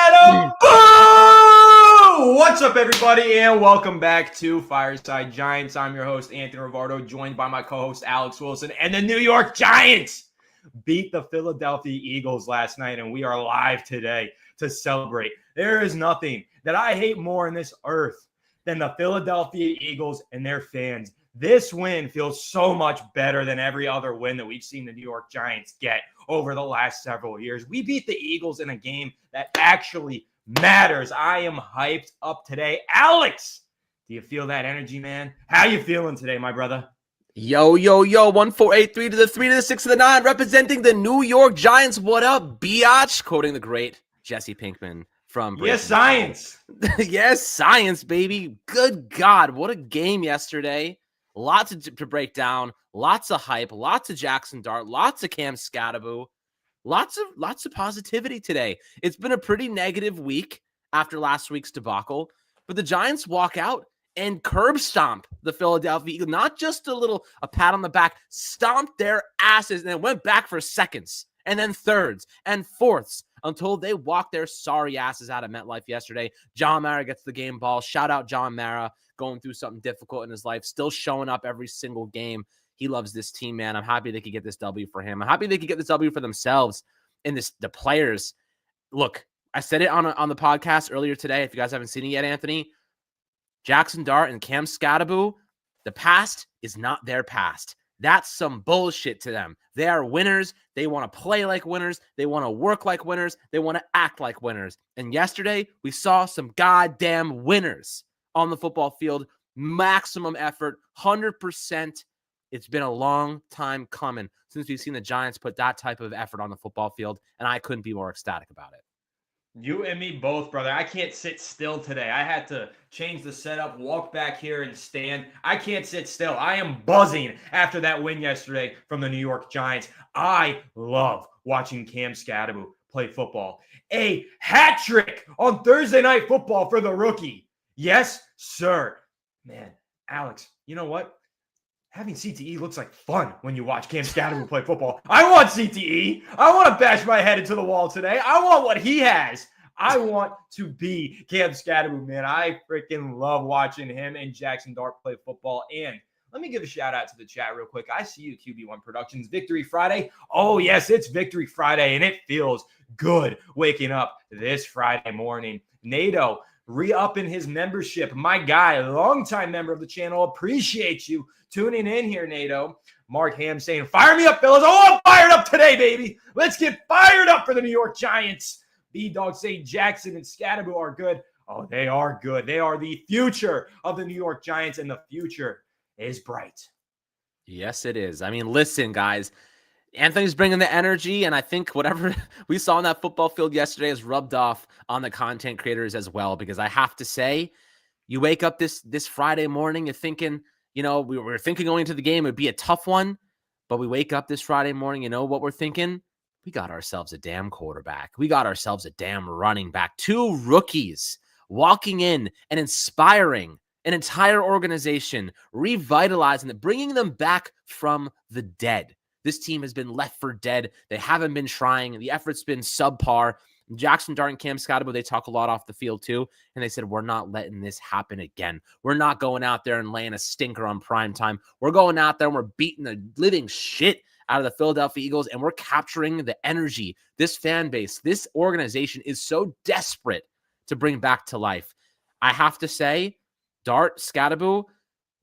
Bada boo! What's up, everybody, and welcome back to Fireside Giants. I'm your host, Anthony Rivardo, joined by my co-host, Alex Wilson, and the New York Giants beat the Philadelphia Eagles last night, and we are live today to celebrate. There is nothing that I hate more on this earth than the Philadelphia Eagles and their fans. This win feels so much better than every other win that we've seen the New York Giants get over the last several years. We beat the Eagles in a game that actually matters. I am hyped up today. Alex, do you feel that energy, man? How you feeling today, my brother? Yo, 1483 to the 3 to the 6 to the 9, representing the New York Giants. What up, biatch? Quoting the great Jesse Pinkman from Yes, science. Yes, science, baby. Good God, what a game yesterday. Lots to break down, lots of hype, lots of Jackson Dart, lots of Cam Scatterbo, lots of positivity today. It's been a pretty negative week after last week's debacle, but the Giants walk out and curb stomp the Philadelphia Eagles. Not just a pat on the back, stomped their asses and then went back for seconds and then thirds and fourths until they walked their sorry asses out of MetLife yesterday. John Mara gets the game ball. Shout out John Mara, going through something difficult in his life, still showing up every single game. He loves this team, man. I'm happy they could get this W for him. I'm happy they could get this W for themselves and the players. Look, I said it on the podcast earlier today. If you guys haven't seen it yet, Anthony, Jackson Dart and Cam Scatterbo, the past is not their past. That's some bullshit to them. They are winners. They want to play like winners. They want to work like winners. They want to act like winners. And yesterday, we saw some goddamn winners on the football field. Maximum effort, 100%. It's been a long time coming since we've seen the Giants put that type of effort on the football field, and I couldn't be more ecstatic about it. You and me both, brother. I can't sit still today. I had to change the setup, walk back here and stand. I can't sit still. I am buzzing after that win yesterday from the New York Giants. I love watching Cam Scatterbo play football. A hat trick on Thursday Night Football for the rookie. Yes, sir. Man, Alex, you know what? Having CTE looks like fun when you watch Cam Scatterbo play football. I want CTE. I want to bash my head into the wall today. I want what he has. I want to be Cam Scatterbo, man. I freaking love watching him and Jackson Dart play football. And let me give a shout out to the chat real quick. I see you, QB1 Productions. Victory Friday. Oh, yes, it's Victory Friday, and it feels good waking up this Friday morning. NATO re-upping his membership. My guy, longtime member of the channel. Appreciate you tuning in here, NATO. Mark Ham saying, fire me up, fellas. Oh, I'm fired up today, baby. Let's get fired up for the New York Giants. B-Dog saying Jackson and Scatterbo are good. Oh, they are good. They are the future of the New York Giants, and the future is bright. Yes, it is. I mean, listen, guys. Anthony's bringing the energy, and I think whatever we saw on that football field yesterday has rubbed off on the content creators as well, because I have to say, you wake up this Friday morning, you're thinking, we were thinking going into the game it would be a tough one, but we wake up this Friday morning, you know what we're thinking? We got ourselves a damn quarterback. We got ourselves a damn running back. 2 rookies walking in and inspiring an entire organization, revitalizing it, bringing them back from the dead. This team has been left for dead. They haven't been trying. The effort's been subpar. Jackson Dart and Cam Scatterbo, they talk a lot off the field too. And they said, we're not letting this happen again. We're not going out there and laying a stinker on prime time. We're going out there and we're beating the living shit out of the Philadelphia Eagles, and we're capturing the energy. This fan base, this organization is so desperate to bring back to life. I have to say, Dart, Scatterbo,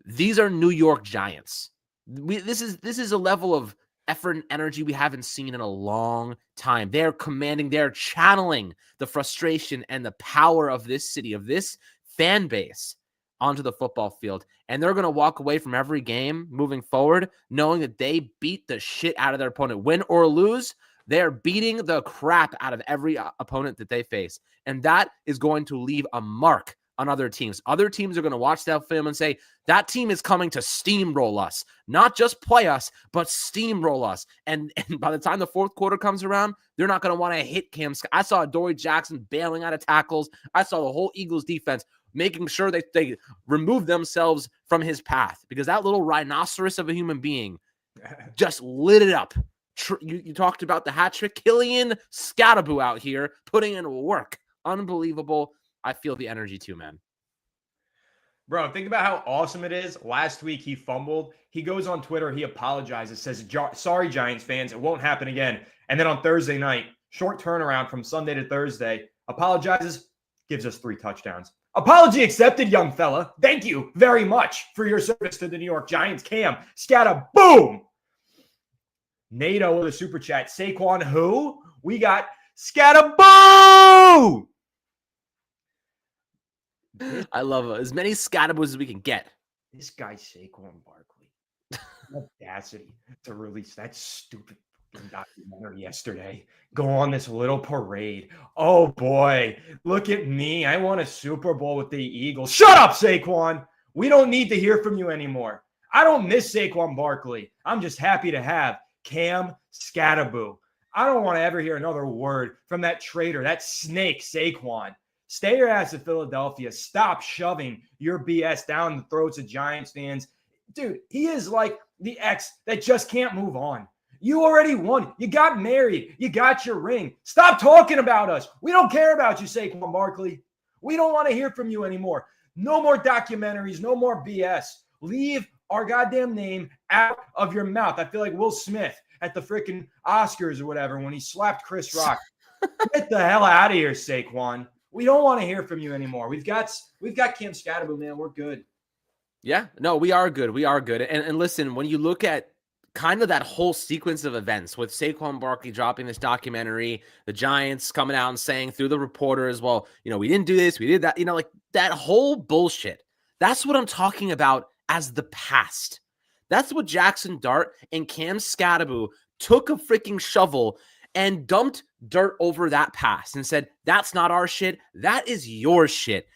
these are New York Giants. This is a level of effort and energy we haven't seen in a long time. They're commanding, they're channeling the frustration and the power of this city, of this fan base onto the football field. And they're going to walk away from every game moving forward knowing that they beat the shit out of their opponent. Win or lose, they're beating the crap out of every opponent that they face. And that is going to leave a mark on other teams. Other teams are going to watch that film and say, that team is coming to steamroll us. Not just play us, but steamroll us. And by the time the fourth quarter comes around, they're not going to want to hit Cam. I saw Dory Jackson bailing out of tackles. I saw the whole Eagles defense making sure that they remove themselves from his path, because that little rhinoceros of a human being just lit it up. You talked about the hat trick. Killian Scatterbo out here putting in work unbelievable. I feel the energy too, man. Bro, think about how awesome it is. Last week he fumbled. He goes on Twitter, he apologizes, says, sorry, Giants fans, it won't happen again. And then on Thursday night, short turnaround from Sunday to Thursday, apologizes, gives us 3 touchdowns. Apology accepted, young fella. Thank you very much for your service to the New York Giants. Cam, scatter, boom! NATO with a super chat. Saquon who? We got scatter, boom! I love as many scataboos as we can get. This guy, Saquon Barkley, audacity to release that stupid documentary yesterday. Go on this little parade. Oh, boy. Look at me. I won a Super Bowl with the Eagles. Shut up, Saquon. We don't need to hear from you anymore. I don't miss Saquon Barkley. I'm just happy to have Cam Scataboo. I don't want to ever hear another word from that traitor, that snake, Saquon. Stay your ass in Philadelphia. Stop shoving your BS down the throats of Giants fans. Dude, he is like the ex that just can't move on. You already won. You got married. You got your ring. Stop talking about us. We don't care about you, Saquon Barkley. We don't want to hear from you anymore. No more documentaries. No more BS. Leave our goddamn name out of your mouth. I feel like Will Smith at the freaking Oscars or whatever when he slapped Chris Rock. Get the hell out of here, Saquon. We don't want to hear from you anymore. We've got Cam Scataboo, man. We're good. Yeah, no, we are good. We are good. And listen, when you look at kind of that whole sequence of events with Saquon Barkley dropping this documentary, the Giants coming out and saying through the reporters, well, we didn't do this, we did that, like that whole bullshit. That's what I'm talking about as the past. That's what Jackson Dart and Cam Scataboo took a freaking shovel and dumped dirt over that past and said, that's not our shit. That is your shit.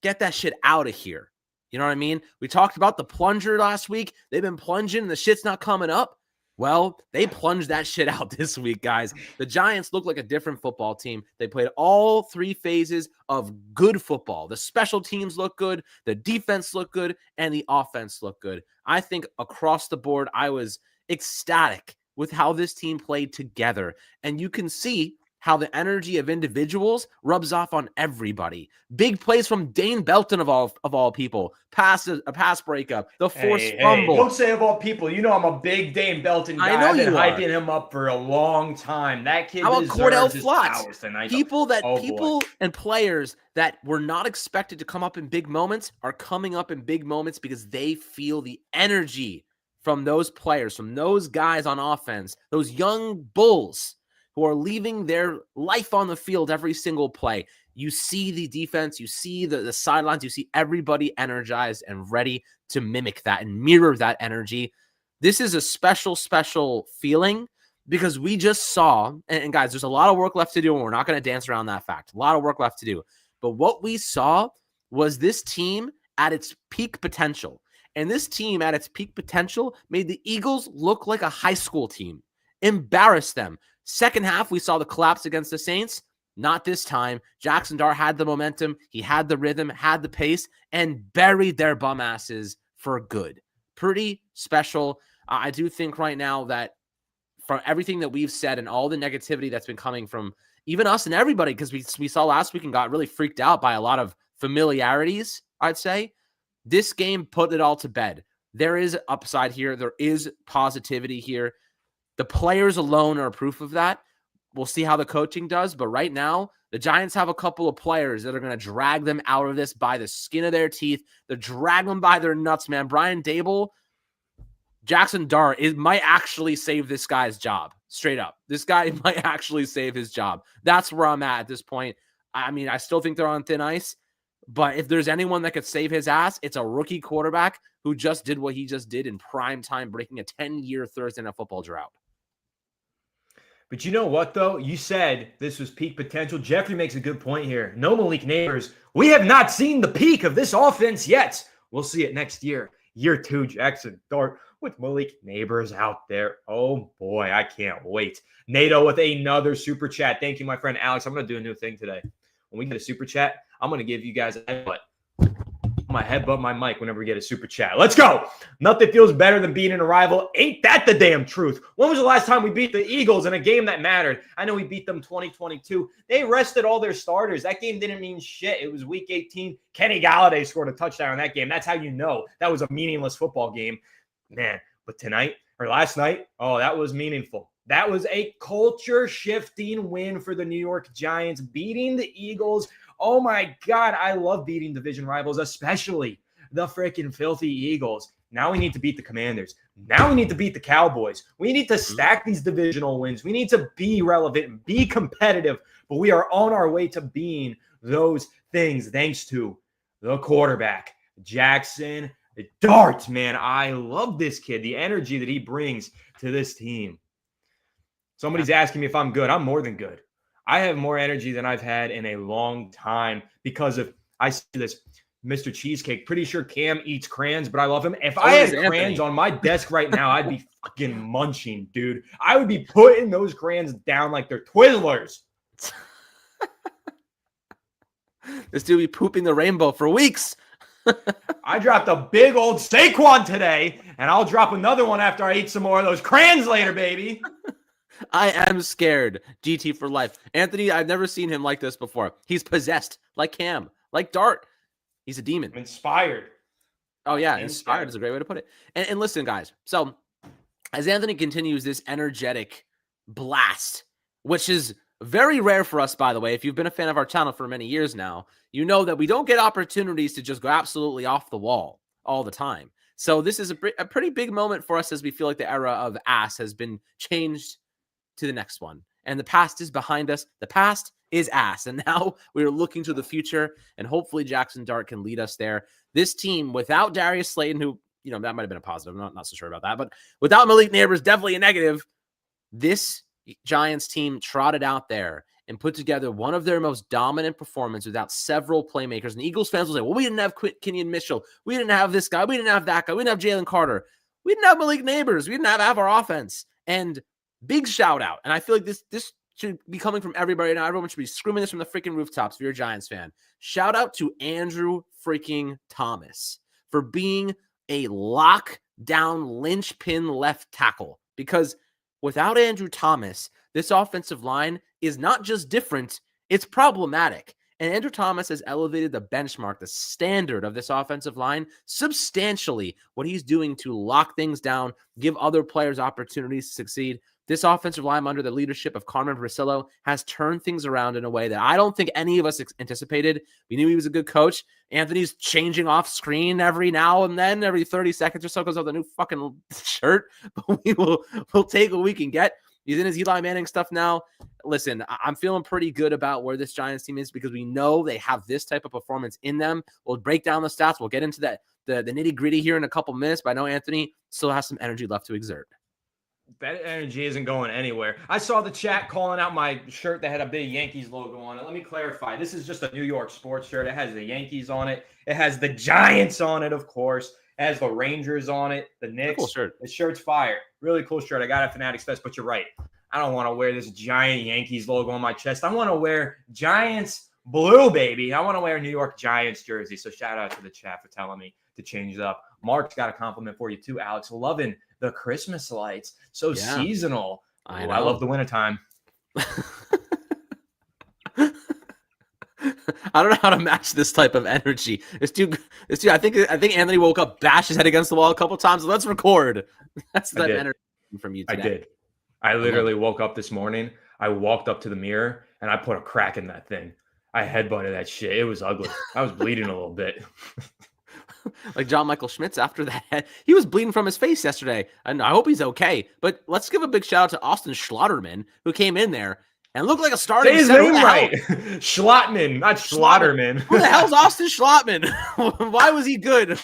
Get that shit out of here. You know what I mean? We talked about the plunger last week. They've been plunging and the shit's not coming up. Well, they plunged that shit out this week, guys. The Giants look like a different football team. They played all 3 phases of good football. The special teams look good, the defense looked good, and the offense looked good. I think across the board, I was ecstatic with how this team played together. And you can see how the energy of individuals rubs off on everybody. Big plays from Dane Belton of all people. A pass breakup, the forced fumble. Hey, don't say of all people. I'm a big Dane Belton guy. I know I've been you hyping him up for a long time. That kid How about Cordell his Flotz? powers tonight. People and players that were not expected to come up in big moments are coming up in big moments because they feel the energy from those players, from those guys on offense, those young bulls who are leaving their life on the field every single play. You see the defense, you see the sidelines, you see everybody energized and ready to mimic that and mirror that energy. This is a special, special feeling because we just saw, and guys, there's a lot of work left to do, and we're not going to dance around that fact. A lot of work left to do. But what we saw was this team at its peak potential. And this team at its peak potential made the Eagles look like a high school team, embarrassed them. Second half, we saw the collapse against the Saints. Not this time. Jackson Dart had the momentum. He had the rhythm, had the pace, and buried their bum asses for good. Pretty special. I do think right now that from everything that we've said and all the negativity that's been coming from even us and everybody, because we saw last week and got really freaked out by a lot of familiarities, I'd say, this game put it all to bed. There is upside here. There is positivity here. The players alone are proof of that. We'll see how the coaching does. But right now, the Giants have a couple of players that are going to drag them out of this by the skin of their teeth. They're dragging them by their nuts, man. Brian Dable, Jackson Dart, it might actually save this guy's job. Straight up. This guy might actually save his job. That's where I'm at this point. I mean, I still think they're on thin ice. But if there's anyone that could save his ass, it's a rookie quarterback who just did what he just did in prime time, breaking a 10-year Thursday Night Football drought. But you know what, though? You said this was peak potential. Jeffrey makes a good point here. No Malik Neighbors. We have not seen the peak of this offense yet. We'll see it next year. Year 2, Jackson Dart with Malik Neighbors out there. Oh, boy, I can't wait. NATO with another super chat. Thank you, my friend Alex. I'm going to do a new thing today. When we get a super chat, I'm going to give you guys what? I'm my headbutt my mic whenever we get a super chat. Let's go. Nothing feels better than beating a rival. Ain't that the damn truth? When was the last time we beat the Eagles in a game that mattered? I know we beat them 2022. They rested all their starters. That game didn't mean shit. It was week 18. Kenny Galladay scored a touchdown in that game. That's how you know that was a meaningless football game. Man, but tonight or last night, oh, that was meaningful. That was a culture-shifting win for the New York Giants, beating the Eagles. Oh, my God, I love beating division rivals, especially the freaking filthy Eagles. Now we need to beat the Commanders. Now we need to beat the Cowboys. We need to stack these divisional wins. We need to be relevant and be competitive, but we are on our way to being those things thanks to the quarterback, Jackson Dart. Man, I love this kid, the energy that he brings to this team. Somebody's asking me if I'm good. I'm more than good. I have more energy than I've had in a long time because of, I see this, Mr. Cheesecake. Pretty sure Cam eats crayons, but I love him. If I had crayons on my desk right now, I'd be fucking munching, dude. I would be putting those crayons down like they're Twizzlers. This dude be pooping the rainbow for weeks. I dropped a big old Saquon today, and I'll drop another one after I eat some more of those crayons later, baby. I am scared. GT for life. Anthony, I've never seen him like this before. He's possessed, like Cam, like Dart. He's a demon. I'm inspired. Oh, yeah. Inspired is a great way to put it. And listen, guys. So as Anthony continues this energetic blast, which is very rare for us, by the way, if you've been a fan of our channel for many years now, you know that we don't get opportunities to just go absolutely off the wall all the time. So this is a pretty big moment for us as we feel like the era of ass has been changed to the next one. And the past is behind us. The past is ass. And now we are looking to the future, and hopefully Jackson Dart can lead us there. This team, without Darius Slayton, who, you know, that might have been a positive. I'm not so sure about that. But without Malik Neighbors, definitely a negative. This Giants team trotted out there and put together one of their most dominant performances without several playmakers. And Eagles fans will say, well, we didn't have Kenyon Mitchell. We didn't have this guy. We didn't have that guy. We didn't have Jalen Carter. We didn't have Malik Neighbors. We didn't have our offense. And big shout out. And I feel like this should be coming from everybody now. Everyone should be screaming this from the freaking rooftops if you're a Giants fan. Shout out to Andrew freaking Thomas for being a lockdown linchpin left tackle. Because without Andrew Thomas, this offensive line is not just different, it's problematic. And Andrew Thomas has elevated the benchmark, the standard of this offensive line substantially. What he's doing to lock things down, give other players opportunities to succeed. This offensive line under the leadership of Carmen Brasillo has turned things around in a way that I don't think any of us anticipated. We knew he was a good coach. Anthony's changing off screen every now and then, every 30 seconds or so, goes with a new fucking shirt. But we'll take what we can get. He's in his Eli Manning stuff now. Listen, I'm feeling pretty good about where this Giants team is because we know they have this type of performance in them. We'll break down the stats. We'll get into that the nitty-gritty here in a couple minutes, but I know Anthony still has some energy left to exert. That energy isn't going anywhere. I saw the chat calling out my shirt that had a big Yankees logo on it. Let me clarify. This is just a New York sports shirt. It has the Yankees on it. It has the Giants on it, of course. It has the Rangers on it, the Knicks. Cool shirt. The shirt's fire. Really cool shirt. I got it at Fanatics Fest, but you're right. I don't want to wear this giant Yankees logo on my chest. I want to wear Giants blue, baby. I want to wear a New York Giants jersey. So shout out to the chat for telling me to change it up. Mark's got a compliment for you too, Alex. Loving the Christmas lights. So seasonal. I love the wintertime. I don't know how to match this type of energy. This dude, I think Anthony woke up, bashed his head against the wall a couple times. Let's record. That's that energy from you today. I did. I literally woke up this morning. I walked up to the mirror and I put a crack in that thing. I headbutted that shit. It was ugly. I was bleeding a little bit. Like John Michael Schmitz after that. He was bleeding from his face yesterday. And I hope he's okay. But let's give a big shout out to Austin Schlotterman, who came in there and looked like a starting Say his name right. Schlotman, not Schlotterman. Who the hell's Austin Schlotman? Why was he good?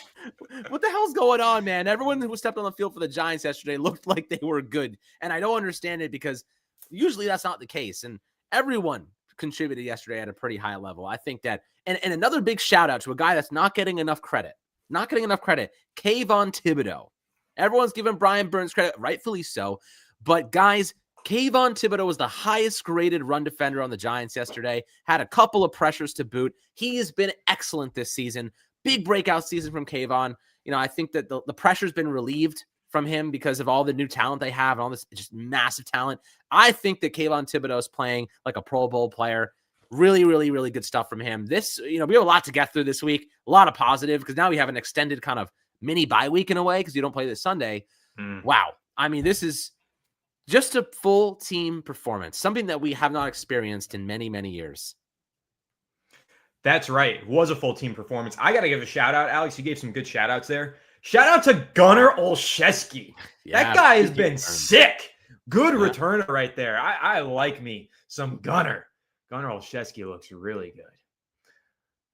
What the hell's going on, man? Everyone who stepped on the field for the Giants yesterday looked like they were good. And I don't understand it because usually that's not the case. And everyone contributed yesterday at a pretty high level. I think that, and another big shout out to a guy that's not getting enough credit. Kayvon Thibodeau. Everyone's giving Brian Burns credit, rightfully so. But guys, Kayvon Thibodeau was the highest graded run defender on the Giants yesterday. Had a couple of pressures to boot. He has been excellent this season. big breakout season from Kayvon. I think that the pressure's been relieved from him because of all the new talent they have and all this just massive talent. I think that Kayvon Thibodeau is playing like a Pro Bowl player. Really, really, really good stuff from him. This, we have a lot to get through this week. A lot of positive because now we have an extended kind of mini bye week in a way because you don't play this Sunday. Wow. I mean, this is just a full team performance, something that we have not experienced in many, many years. That's right. It was a full team performance. I got to give a shout out. Alex, you gave some good shout outs there. Shout out to Gunnar Olszewski. That guy has been sick. Good returner right there. I like me some Gunnar. Gunnar Olszewski looks really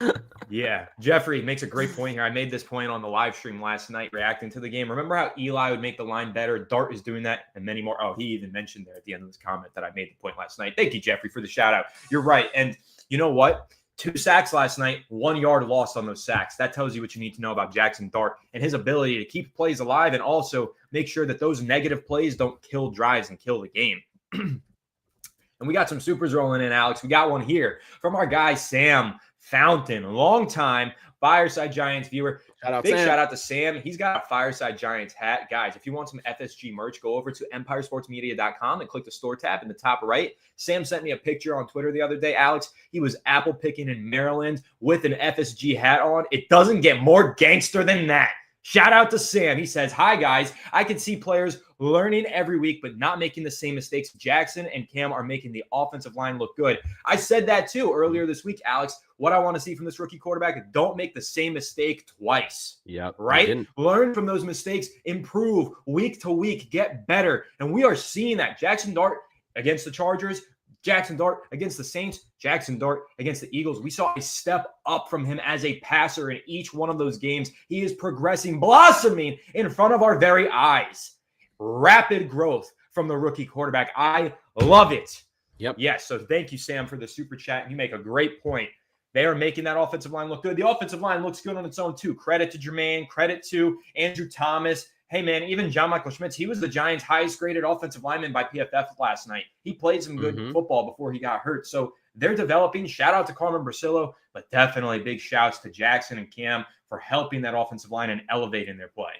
good. Yeah. Jeffrey makes a great point here. I made this point on the live stream last night reacting to the game. Remember how Eli would make the line better? Dart is doing that and many more. Oh, he even mentioned there at the end of this comment that I made the point last night. Thank you, Jeffrey, for the shout out. You're right. And you know what? 2 sacks last night, 1 yard lost on those sacks. That tells you what you need to know about Jackson Dart and his ability to keep plays alive and also make sure that those negative plays don't kill drives and kill the game. And we got some supers rolling in, Alex. We got one here from our guy, Sam Fountain, long-time Fireside Giants viewer. Big shout out to Sam. He's got a Fireside Giants hat. Guys, if you want some FSG merch, go over to empiresportsmedia.com and click the store tab in the top right. Sam sent me a picture on Twitter the other day, Alex. He was apple picking in Maryland with an FSG hat on. It doesn't get more gangster than that. Shout out to Sam. He says, hi, guys. I can see players learning every week, but not making the same mistakes. Jackson and Cam are making the offensive line look good. I said that too earlier this week, Alex. What I want to see from this rookie quarterback, don't make the same mistake twice. Yep. Right? Learn from those mistakes, improve week to week, get better. And we are seeing that. Jackson Dart against the Chargers, Jackson Dart against the Saints, Jackson Dart against the Eagles. We saw a step up from him as a passer in each one of those games. He is progressing, blossoming in front of our very eyes. Rapid growth from the rookie quarterback. I love it. Yep. Yes. So thank you, Sam, for the super chat. You make a great point. They are making that offensive line look good. The offensive line looks good on its own, too. Credit to Jermaine. Credit to Andrew Thomas. Hey, man, even John Michael Schmitz, he was the Giants' highest graded offensive lineman by PFF last night. He played some good football before he got hurt. So they're developing. Shout out to Carmen Brasillo, but definitely big shouts to Jackson and Cam for helping that offensive line and elevating their play.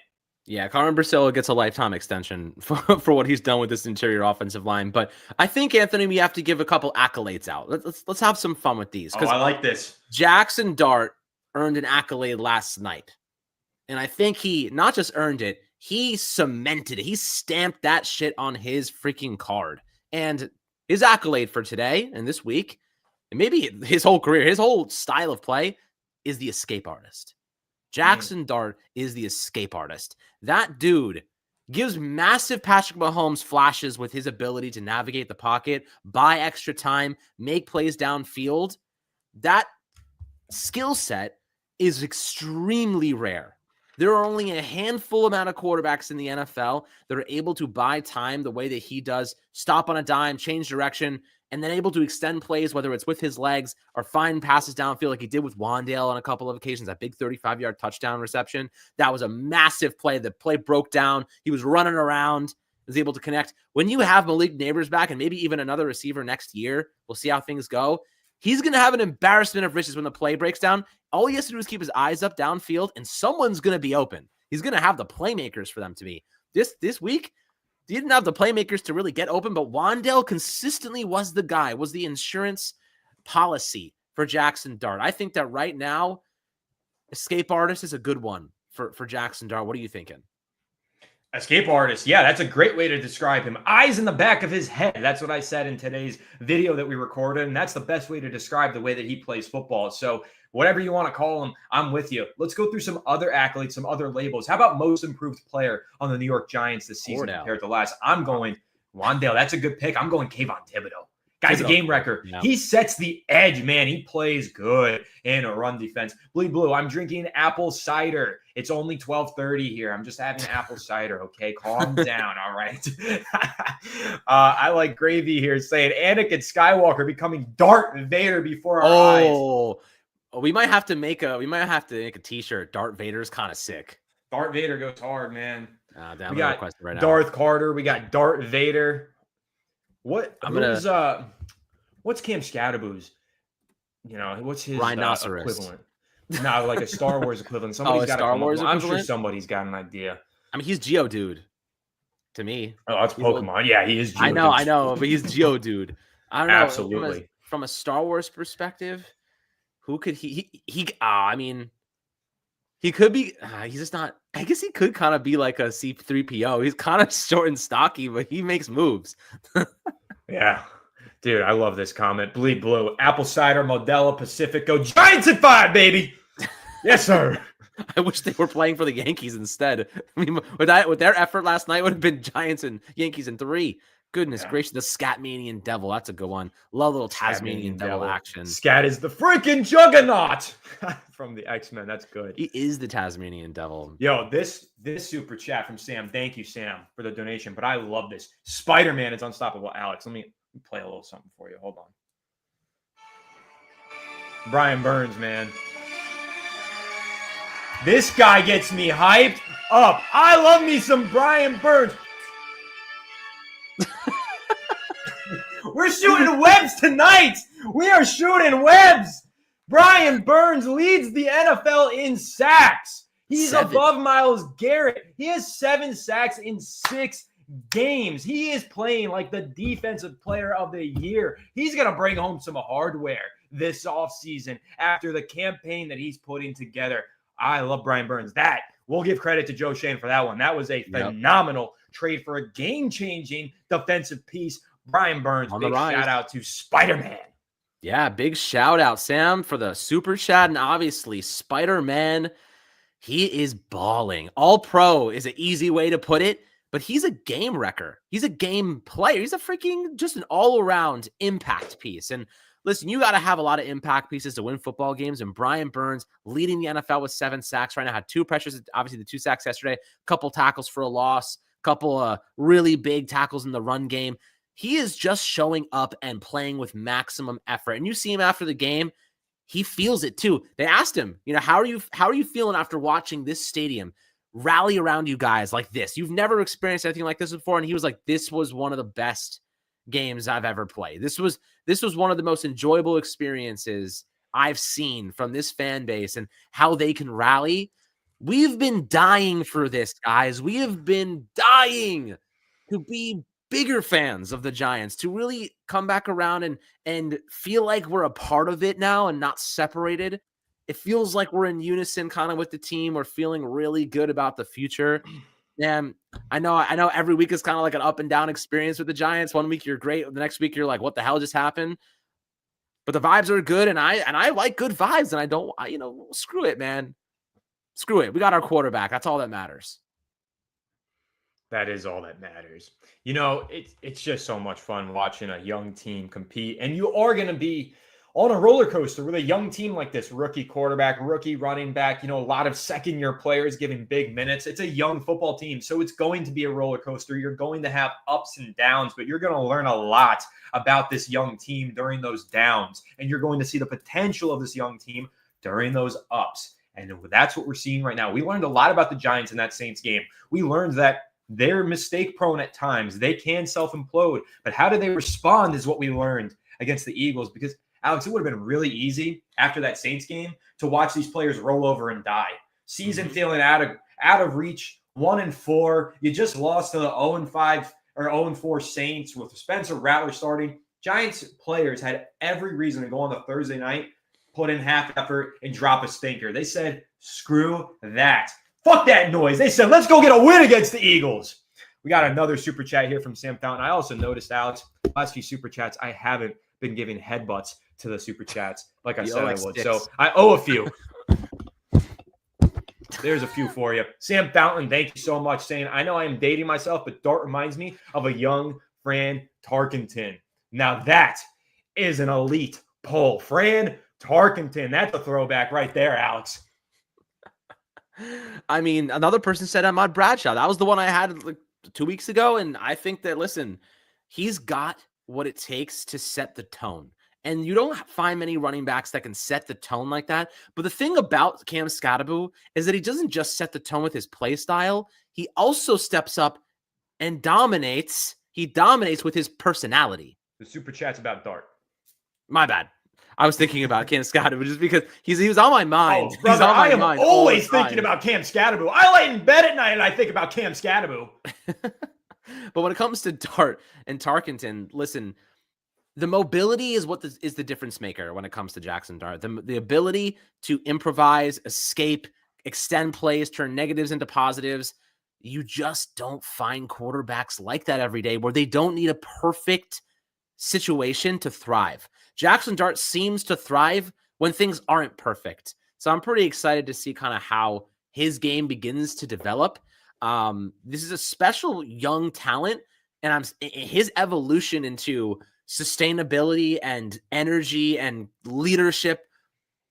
Yeah, Carmen Brasillo gets a lifetime extension for what he's done with this interior offensive line. But I think, Anthony, we have to give a couple accolades out. Let's have some fun with these. Oh, I like this. Jackson Dart earned an accolade last night. And I think he not just earned it, he cemented it. He stamped that shit on his freaking card. And his accolade for today and this week, and maybe his whole career, his whole style of play is the escape artist. Jackson Dart is the escape artist. That dude gives massive Patrick Mahomes flashes with his ability to navigate the pocket, buy extra time, make plays downfield. That skill set is extremely rare. There are only a handful amount of quarterbacks in the NFL that are able to buy time the way that he does, stop on a dime, change direction, and then able to extend plays, whether it's with his legs or find passes downfield like he did with Wandale on a couple of occasions, that big 35-yard touchdown reception. That was a massive play. The play broke down. He was running around, was able to connect. When you have Malik Neighbors back and maybe even another receiver next year, we'll see how things go. He's going to have an embarrassment of riches when the play breaks down. All he has to do is keep his eyes up downfield, and someone's going to be open. He's going to have the playmakers for them to be. This week, he didn't have the playmakers to really get open, but Wandale consistently was the guy, was the insurance policy for Jackson Dart. I think that right now, escape artist is a good one for Jackson Dart. What are you thinking? Escape artist. Yeah, that's a great way to describe him. Eyes in the back of his head. That's what I said in today's video that we recorded, and that's the best way to describe the way that he plays football. So whatever you want to call him, I'm with you. Let's go through some other accolades, some other labels. How about most improved player on the New York Giants this season compared to last? I'm going Wandale. That's a good pick. I'm going Kayvon Thibodeau. Guy's a game wrecker. Yeah. He sets the edge, man. He plays good in a run defense. Bleed Blue, I'm drinking apple cider. It's only 12:30 here. I'm just having apple cider, okay? Calm down, all right? I like Gravy here saying Anakin Skywalker becoming Darth Vader before our eyes. Oh, we might have to make a t-shirt. Darth Vader's kind of sick. Darth Vader goes hard, man. We got right now. Darth Carter. We got Darth Vader. What's Cam Scadaboo's? What's his rhinoceros equivalent? No, like a Star Wars equivalent. Somebody's a got to Star come up Wars with. I'm sure equivalent? somebody's got an idea. I mean, he's Geodude to me. Oh, that's He's a little, Pokemon. Yeah, he is Geodude. I know, but he's Geodude. I don't know Absolutely. from a Star Wars perspective, who could I mean, he could be. He's just not. I guess he could kind of be like a C-3PO. He's kind of short and stocky, but he makes moves. Yeah. Dude, I love this comment. Bleed blue. Apple cider, Modelo, Pacifico. Giants at 5, baby. Yes, sir. I wish they were playing for the Yankees instead. I mean, with their effort last night, would have been Giants and Yankees in 3. Goodness gracious, the Scatmanian Devil. That's a good one. Love little Tasmanian Devil action. Scat is the freaking juggernaut from the X-Men. That's good. He is the Tasmanian Devil. Yo, this super chat from Sam. Thank you, Sam, for the donation. But I love this. Spider-Man is unstoppable. Alex, let me play a little something for you. Hold on. Brian Burns, man. This guy gets me hyped up. I love me some Brian Burns. We're shooting webs tonight. We are shooting webs. Brian Burns leads the NFL in sacks. He's 7. above Myles Garrett. He has 7 sacks in 6 games. He is playing like the defensive player of the year. He's going to bring home some hardware this offseason after the campaign that he's putting together. I love Brian Burns. That, we'll give credit to Joe Shane for that one. That was a phenomenal trade for a game-changing defensive piece. Brian Burns, big shout out to Spider-Man. Yeah, big shout out, Sam, for the super chat. And obviously, Spider-Man, he is balling. All pro is an easy way to put it, but he's a game wrecker. He's a game player. He's a freaking just an all-around impact piece. And listen, you got to have a lot of impact pieces to win football games. And Brian Burns leading the NFL with 7 sacks right now, had 2 pressures, obviously the 2 sacks yesterday, a couple tackles for a loss, a couple really big tackles in the run game. He is just showing up and playing with maximum effort. And you see him after the game, he feels it too. They asked him, how are you feeling after watching this stadium rally around you guys like this? You've never experienced anything like this before. And he was like, this was one of the best games I've ever played. This was one of the most enjoyable experiences I've seen from this fan base and how they can rally. We've been dying for this, guys. We have been dying to be bigger fans of the Giants, to really come back around and feel like we're a part of it now and not separated. It feels like we're in unison kind of with the team. We're feeling really good about the future. And I know every week is kind of like an up and down experience with the Giants. One week you're great. The next week you're like, what the hell just happened? But the vibes are good. And I like good vibes. And screw it, man. Screw it. We got our quarterback. That's all that matters. That is all that matters. It's just so much fun watching a young team compete. And you are going to be on a roller coaster with a young team like this. Rookie quarterback, rookie running back, a lot of second-year players giving big minutes. It's a young football team, so it's going to be a roller coaster. You're going to have ups and downs, but you're going to learn a lot about this young team during those downs. And you're going to see the potential of this young team during those ups. And that's what we're seeing right now. We learned a lot about the Giants in that Saints game. We learned that they're mistake prone at times. They can self-implode. But how do they respond is what we learned against the Eagles. Because, Alex, it would have been really easy after that Saints game to watch these players roll over and die. Season feeling out of reach, 1-4. You just lost to the 0-5 or 0-4 Saints with Spencer Rattler starting. Giants players had every reason to go on the Thursday night, put in half effort, and drop a stinker. They said, screw that. Fuck that noise. They said, let's go get a win against the Eagles. We got another super chat here from Sam Fountain. I also noticed, Alex, last few super chats, I haven't been giving headbutts to the super chats like I said I would. So I owe a few. There's a few for you. Sam Fountain, thank you so much, saying, I know I am dating myself, but Dart reminds me of a young Fran Tarkenton. Now that is an elite poll. Fran Tarkenton. That's a throwback right there, Alex. I mean, another person said Ahmad Bradshaw. That was the one I had like 2 weeks ago. And I think that, listen, he's got what it takes to set the tone. And you don't find many running backs that can set the tone like that. But the thing about Cam Skattebo is that he doesn't just set the tone with his play style. He also steps up and dominates. He dominates with his personality. The super chat's about Dart. My bad. I was thinking about Cam Scotty just because he was on my mind. Oh, brother, He's on my I am mind always thinking about Cam Scotty. I lay in bed at night and I think about Cam Scotty. But when it comes to Dart and Tarkenton, listen, the mobility is what is the difference maker when it comes to Jackson Dart. The ability to improvise, escape, extend plays, turn negatives into positives. You just don't find quarterbacks like that every day, where they don't need a perfect situation to thrive. Jackson Dart seems to thrive when things aren't perfect. So I'm pretty excited to see kind of how his game begins to develop. This is a special young talent, and his evolution into sustainability and energy and leadership.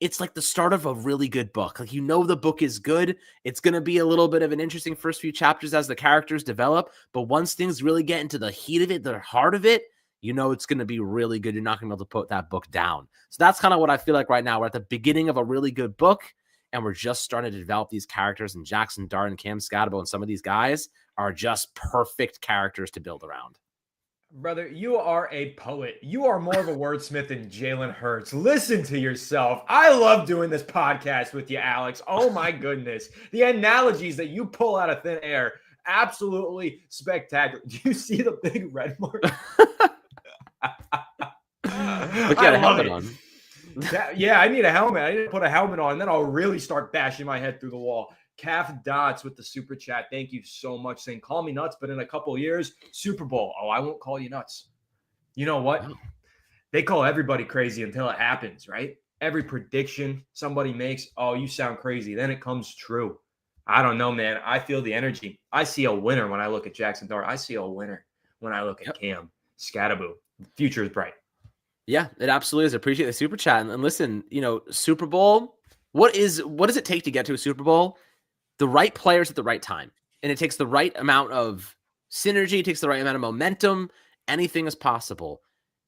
It's like the start of a really good book. Like, the book is good. It's going to be a little bit of an interesting first few chapters as the characters develop. But once things really get into the heat of it, the heart of it, it's going to be really good. You're not going to be able to put that book down. So that's kind of what I feel like right now. We're at the beginning of a really good book, and we're just starting to develop these characters. And Jackson Dart and Cam Scotty and some of these guys are just perfect characters to build around. Brother, you are a poet. You are more of a wordsmith than Jalen Hurts. Listen to yourself. I love doing this podcast with you, Alex. Oh my goodness. The analogies that you pull out of thin air, absolutely spectacular. Do you see the big red mark? Look, you got a helmet on. Yeah, I need a helmet. I need to put a helmet on, and then I'll really start bashing my head through the wall. Calf Dots with the super chat. Thank you so much. Saying, call me nuts, but in a couple of years, Super Bowl. Oh, I won't call you nuts. You know what? Oh. They call everybody crazy until it happens, right? Every prediction somebody makes, oh, you sound crazy. Then it comes true. I don't know, man. I feel the energy. I see a winner when I look at Jackson Dart. I see a winner when I look at Cam Scotty. Future is bright. Yeah, it absolutely is. I appreciate the super chat. And listen, Super Bowl, what does it take to get to a Super Bowl? The right players at the right time. And it takes the right amount of synergy, it takes the right amount of momentum. Anything is possible.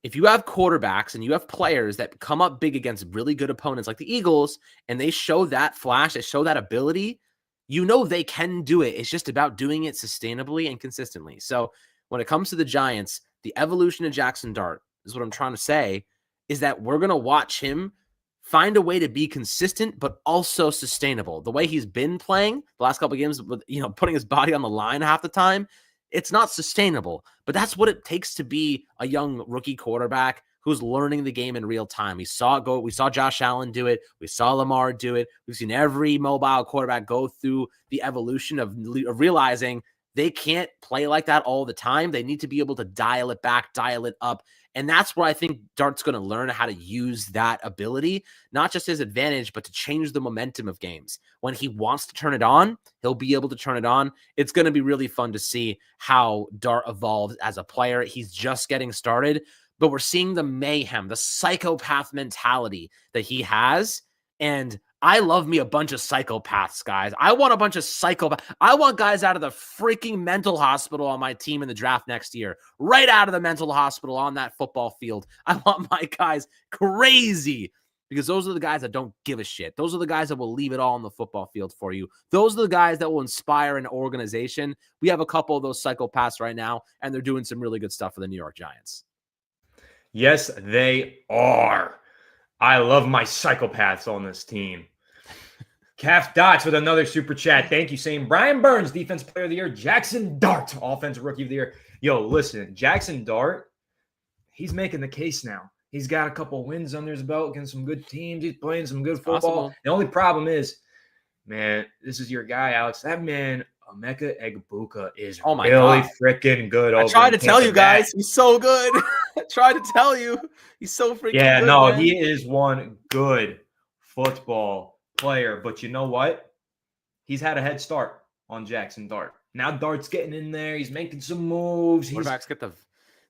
If you have quarterbacks and you have players that come up big against really good opponents like the Eagles, and they show that flash, they show that ability, they can do it. It's just about doing it sustainably and consistently. So when it comes to the Giants, the evolution of Jackson Dart is what I'm trying to say, is that we're going to watch him find a way to be consistent, but also sustainable. The way he's been playing the last couple of games with, putting his body on the line half the time, it's not sustainable, but that's what it takes to be a young rookie quarterback who's learning the game in real time. We saw Josh Allen do it. We saw Lamar do it. We've seen every mobile quarterback go through the evolution of realizing they can't play like that all the time. They need to be able to dial it back, dial it up. And that's where I think Dart's going to learn how to use that ability, not just his advantage, but to change the momentum of games. When he wants to turn it on, he'll be able to turn it on. It's going to be really fun to see how Dart evolves as a player. He's just getting started, but we're seeing the mayhem, the psychopath mentality that he has. And I love me a bunch of psychopaths, guys. I want a bunch of psychopaths. I want guys out of the freaking mental hospital on my team in the draft next year. Right out of the mental hospital on that football field. I want my guys crazy, because those are the guys that don't give a shit. Those are the guys that will leave it all on the football field for you. Those are the guys that will inspire an organization. We have a couple of those psychopaths right now, and they're doing some really good stuff for the New York Giants. Yes, they are. I love my psychopaths on this team. Calf Dots with another super chat. Thank you. Saying Brian Burns, Defense Player of the Year. Jackson Dart, Offensive Rookie of the Year. Yo, listen, Jackson Dart, he's making the case now. He's got a couple wins under his belt against some good teams. He's playing some good football. Possible. The only problem is, man, this is your guy, Alex. That man, Emeka Egbuka, is really freaking good. I tried to tell you guys. He's so good. I tried to tell you. He's so freaking good. Yeah, no, man. He is one good football player. But you know what? He's had a head start on Jackson Dart. Now Dart's getting in there. He's making some moves. Quarterbacks get the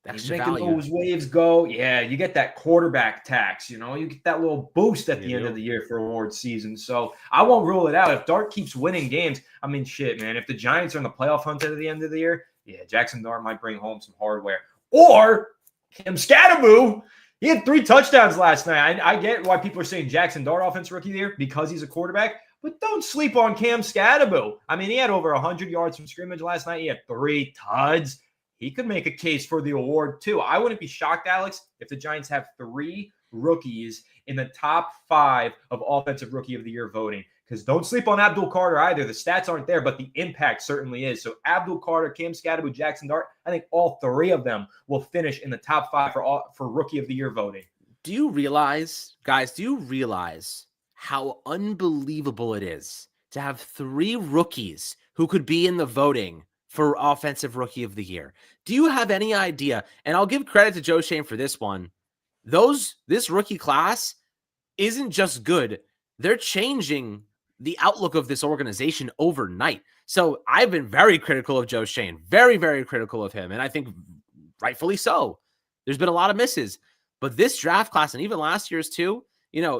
extra making value. Those waves go. Yeah, you get that quarterback tax. You get that little boost at the end of the year for award season. So I won't rule it out. If Dart keeps winning games, I mean, shit, man. If the Giants are in the playoff hunt at the end of the year, yeah, Jackson Dart might bring home some hardware. Or Cam Scotty. He had 3 touchdowns last night. I get why people are saying Jackson Dart Offensive Rookie of the Year because he's a quarterback, but don't sleep on Cam Scotty. I mean, he had over 100 yards from scrimmage last night. He had 3 tuds. He could make a case for the award too. I wouldn't be shocked, Alex, if the Giants have 3 rookies in the top 5 of Offensive Rookie of the Year voting. Because don't sleep on Abdul Carter either. The stats aren't there, but the impact certainly is. So Abdul Carter, Cam Skattebo, Jackson Dart, I think all 3 of them will finish in the top 5 for Rookie of the Year voting. Do you realize, guys, how unbelievable it is to have 3 rookies who could be in the voting for Offensive Rookie of the Year? Do you have any idea? And I'll give credit to Joe Schoen for this one. This rookie class isn't just good. They're changing the outlook of this organization overnight. So I've been very critical of Joe Schoen, very, very critical of him. And I think rightfully so. There's been a lot of misses, but this draft class and even last year's too,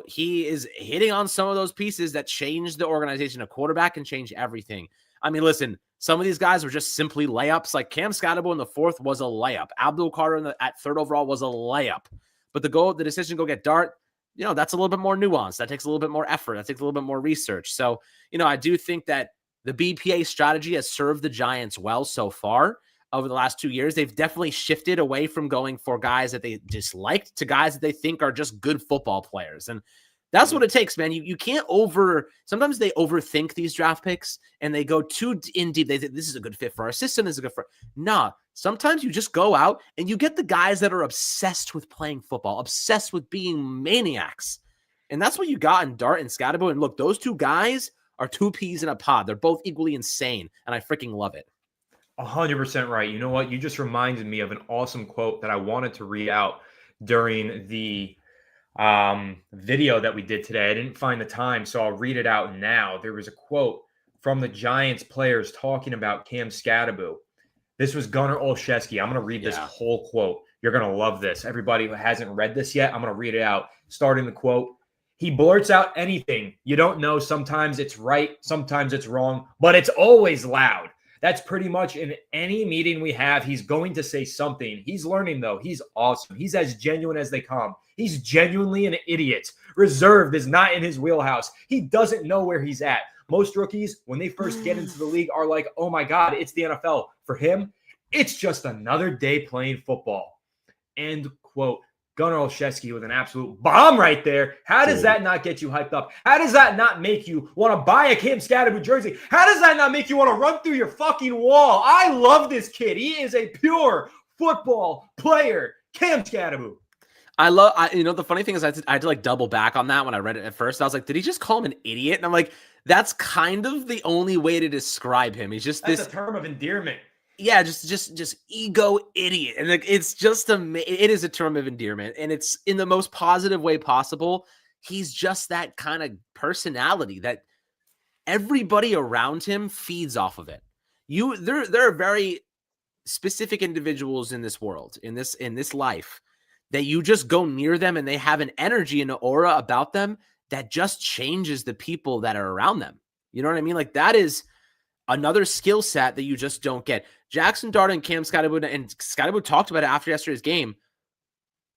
he is hitting on some of those pieces that change the organization. A quarterback can change everything. I mean, listen, some of these guys were just simply layups. Like Cam Skattebo in the 4th was a layup. Abdul Carter at 3rd overall was a layup. But the decision to go get Dart, that's a little bit more nuanced. That takes a little bit more effort. That takes a little bit more research. So, I do think that the BPA strategy has served the Giants well so far over the last 2 years. They've definitely shifted away from going for guys that they disliked to guys that they think are just good football players. And that's what it takes, man. You can't sometimes they overthink these draft picks and they go too in deep. They think this is a good fit for our system. This is a good fit. Nah, sometimes you just go out and you get the guys that are obsessed with playing football, obsessed with being maniacs. And that's what you got in Dart and Skattebo. And look, those 2 guys are 2 peas in a pod. They're both equally insane. And I freaking love it. 100% right. You know what? You just reminded me of an awesome quote that I wanted to read out during the video that we did today. I didn't find the time, so I'll read it out now. There was a quote from the Giants players talking about Cam Skattebo. This was Gunnar Olszewski. I'm going to read this whole quote. You're going to love this. Everybody who hasn't read this yet, I'm going to read it out. Starting the quote, he blurts out anything. You don't know. Sometimes it's right. Sometimes it's wrong, but it's always loud. That's pretty much in any meeting we have. He's going to say something. He's learning, though. He's awesome. He's as genuine as they come. He's genuinely an idiot. Reserved is not in his wheelhouse. He doesn't know where he's at. Most rookies, when they first get into the league, are like, oh my God, it's the NFL. For him, it's just another day playing football. End quote. Gunnar Olszewski with an absolute bomb right there. How does that not get you hyped up? How does that not make you want to buy a Cam Skattebo jersey? How does that not make you want to run through your fucking wall? I love this kid. He is a pure football player. Cam Skattebo. The funny thing is I had to like double back on that when I read it at first. I was like, did he just call him an idiot? And I'm like, that's kind of the only way to describe him. He's just That's a term of endearment. Yeah, just ego idiot. And like, it is a term of endearment, and it's in the most positive way possible. He's just that kind of personality that everybody around him feeds off of it. There are very specific individuals in this world, in this life, that you just go near them and they have an energy and an aura about them that just changes the people that are around them. You know what I mean? Like, that is another skill set that you just don't get. Jackson Dart and Cam Skattebo, and Skattebo talked about it after yesterday's game.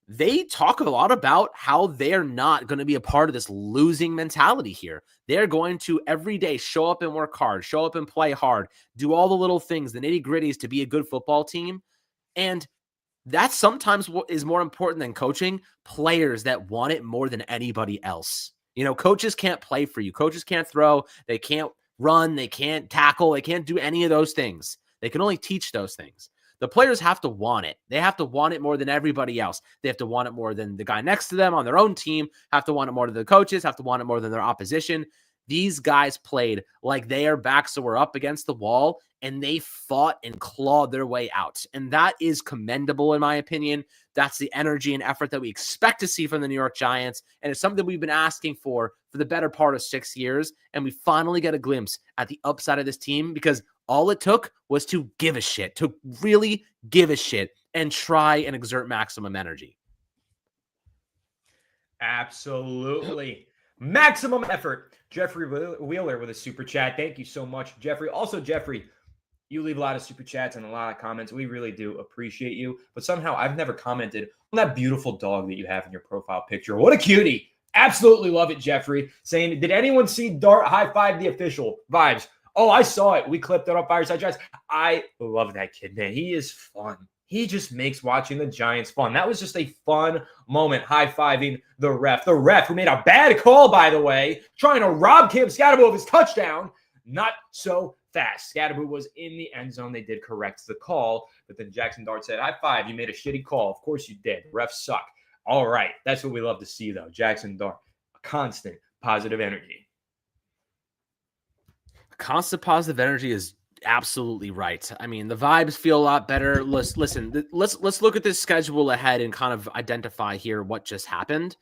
They talk a lot about how they're not going to be a part of this losing mentality here. They're going to every day show up and work hard, show up and play hard, do all the little things, the nitty-gritties to be a good football team. And that sometimes is more important than coaching. Players that want it more than anybody else. Coaches can't play for you. Coaches can't throw. They can't run. They can't tackle. They can't do any of those things. They can only teach those things. The players have to want it. They have to want it more than everybody else. They have to want it more than the guy next to them on their own team, have to want it more than the coaches, have to want it more than their opposition. These guys played like their backs were up against the wall, and they fought and clawed their way out. And that is commendable, in my opinion. That's the energy and effort that we expect to see from the New York Giants. And it's something we've been asking for the better part of 6 years. And we finally get a glimpse at the upside of this team, because all it took was to give a shit, to really give a shit and try and exert maximum energy. Absolutely. Maximum effort. Jeffrey Wheeler with a super chat. Thank you so much, Jeffrey. Also, Jeffrey, you leave a lot of super chats and a lot of comments. We really do appreciate you. But somehow I've never commented on that beautiful dog that you have in your profile picture. What a cutie. Absolutely love it, Jeffrey. Saying, did anyone see Dart high-five the official? Vibes. Oh, I saw it. We clipped it on Fireside Giants. I love that kid, man. He is fun. He just makes watching the Giants fun. That was just a fun moment, high-fiving the ref. The ref who made a bad call, by the way, trying to rob Cam Scatterbo of his touchdown. Not so fast. Scatterbo was in the end zone. They did correct the call, but then Jackson Dart said, high five, you made a shitty call. Of course you did. Refs suck. All right. That's what we love to see, though. Jackson Dart, a constant positive energy. Constant positive energy is absolutely right. I mean, the vibes feel a lot better. Listen, let's look at this schedule ahead and kind of identify here what just happened.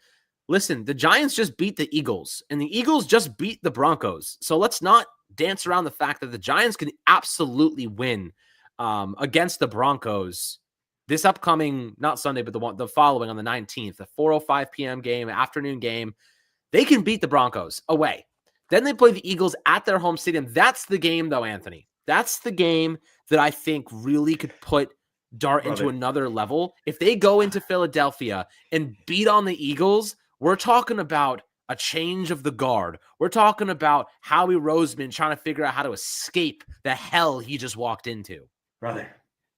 Listen, the Giants just beat the Eagles, and the Eagles just beat the Broncos. So let's not dance around the fact that the Giants can absolutely win against the Broncos this upcoming, not Sunday, but the following on the 19th, the 4:05 p.m. game, afternoon game. They can beat the Broncos away. Then they play the Eagles at their home stadium. That's the game, though, Anthony. That's the game that I think really could put Dart into another level. If they go into Philadelphia and beat on the Eagles, we're talking about a change of the guard. We're talking about Howie Roseman trying to figure out how to escape the hell he just walked into. Brother,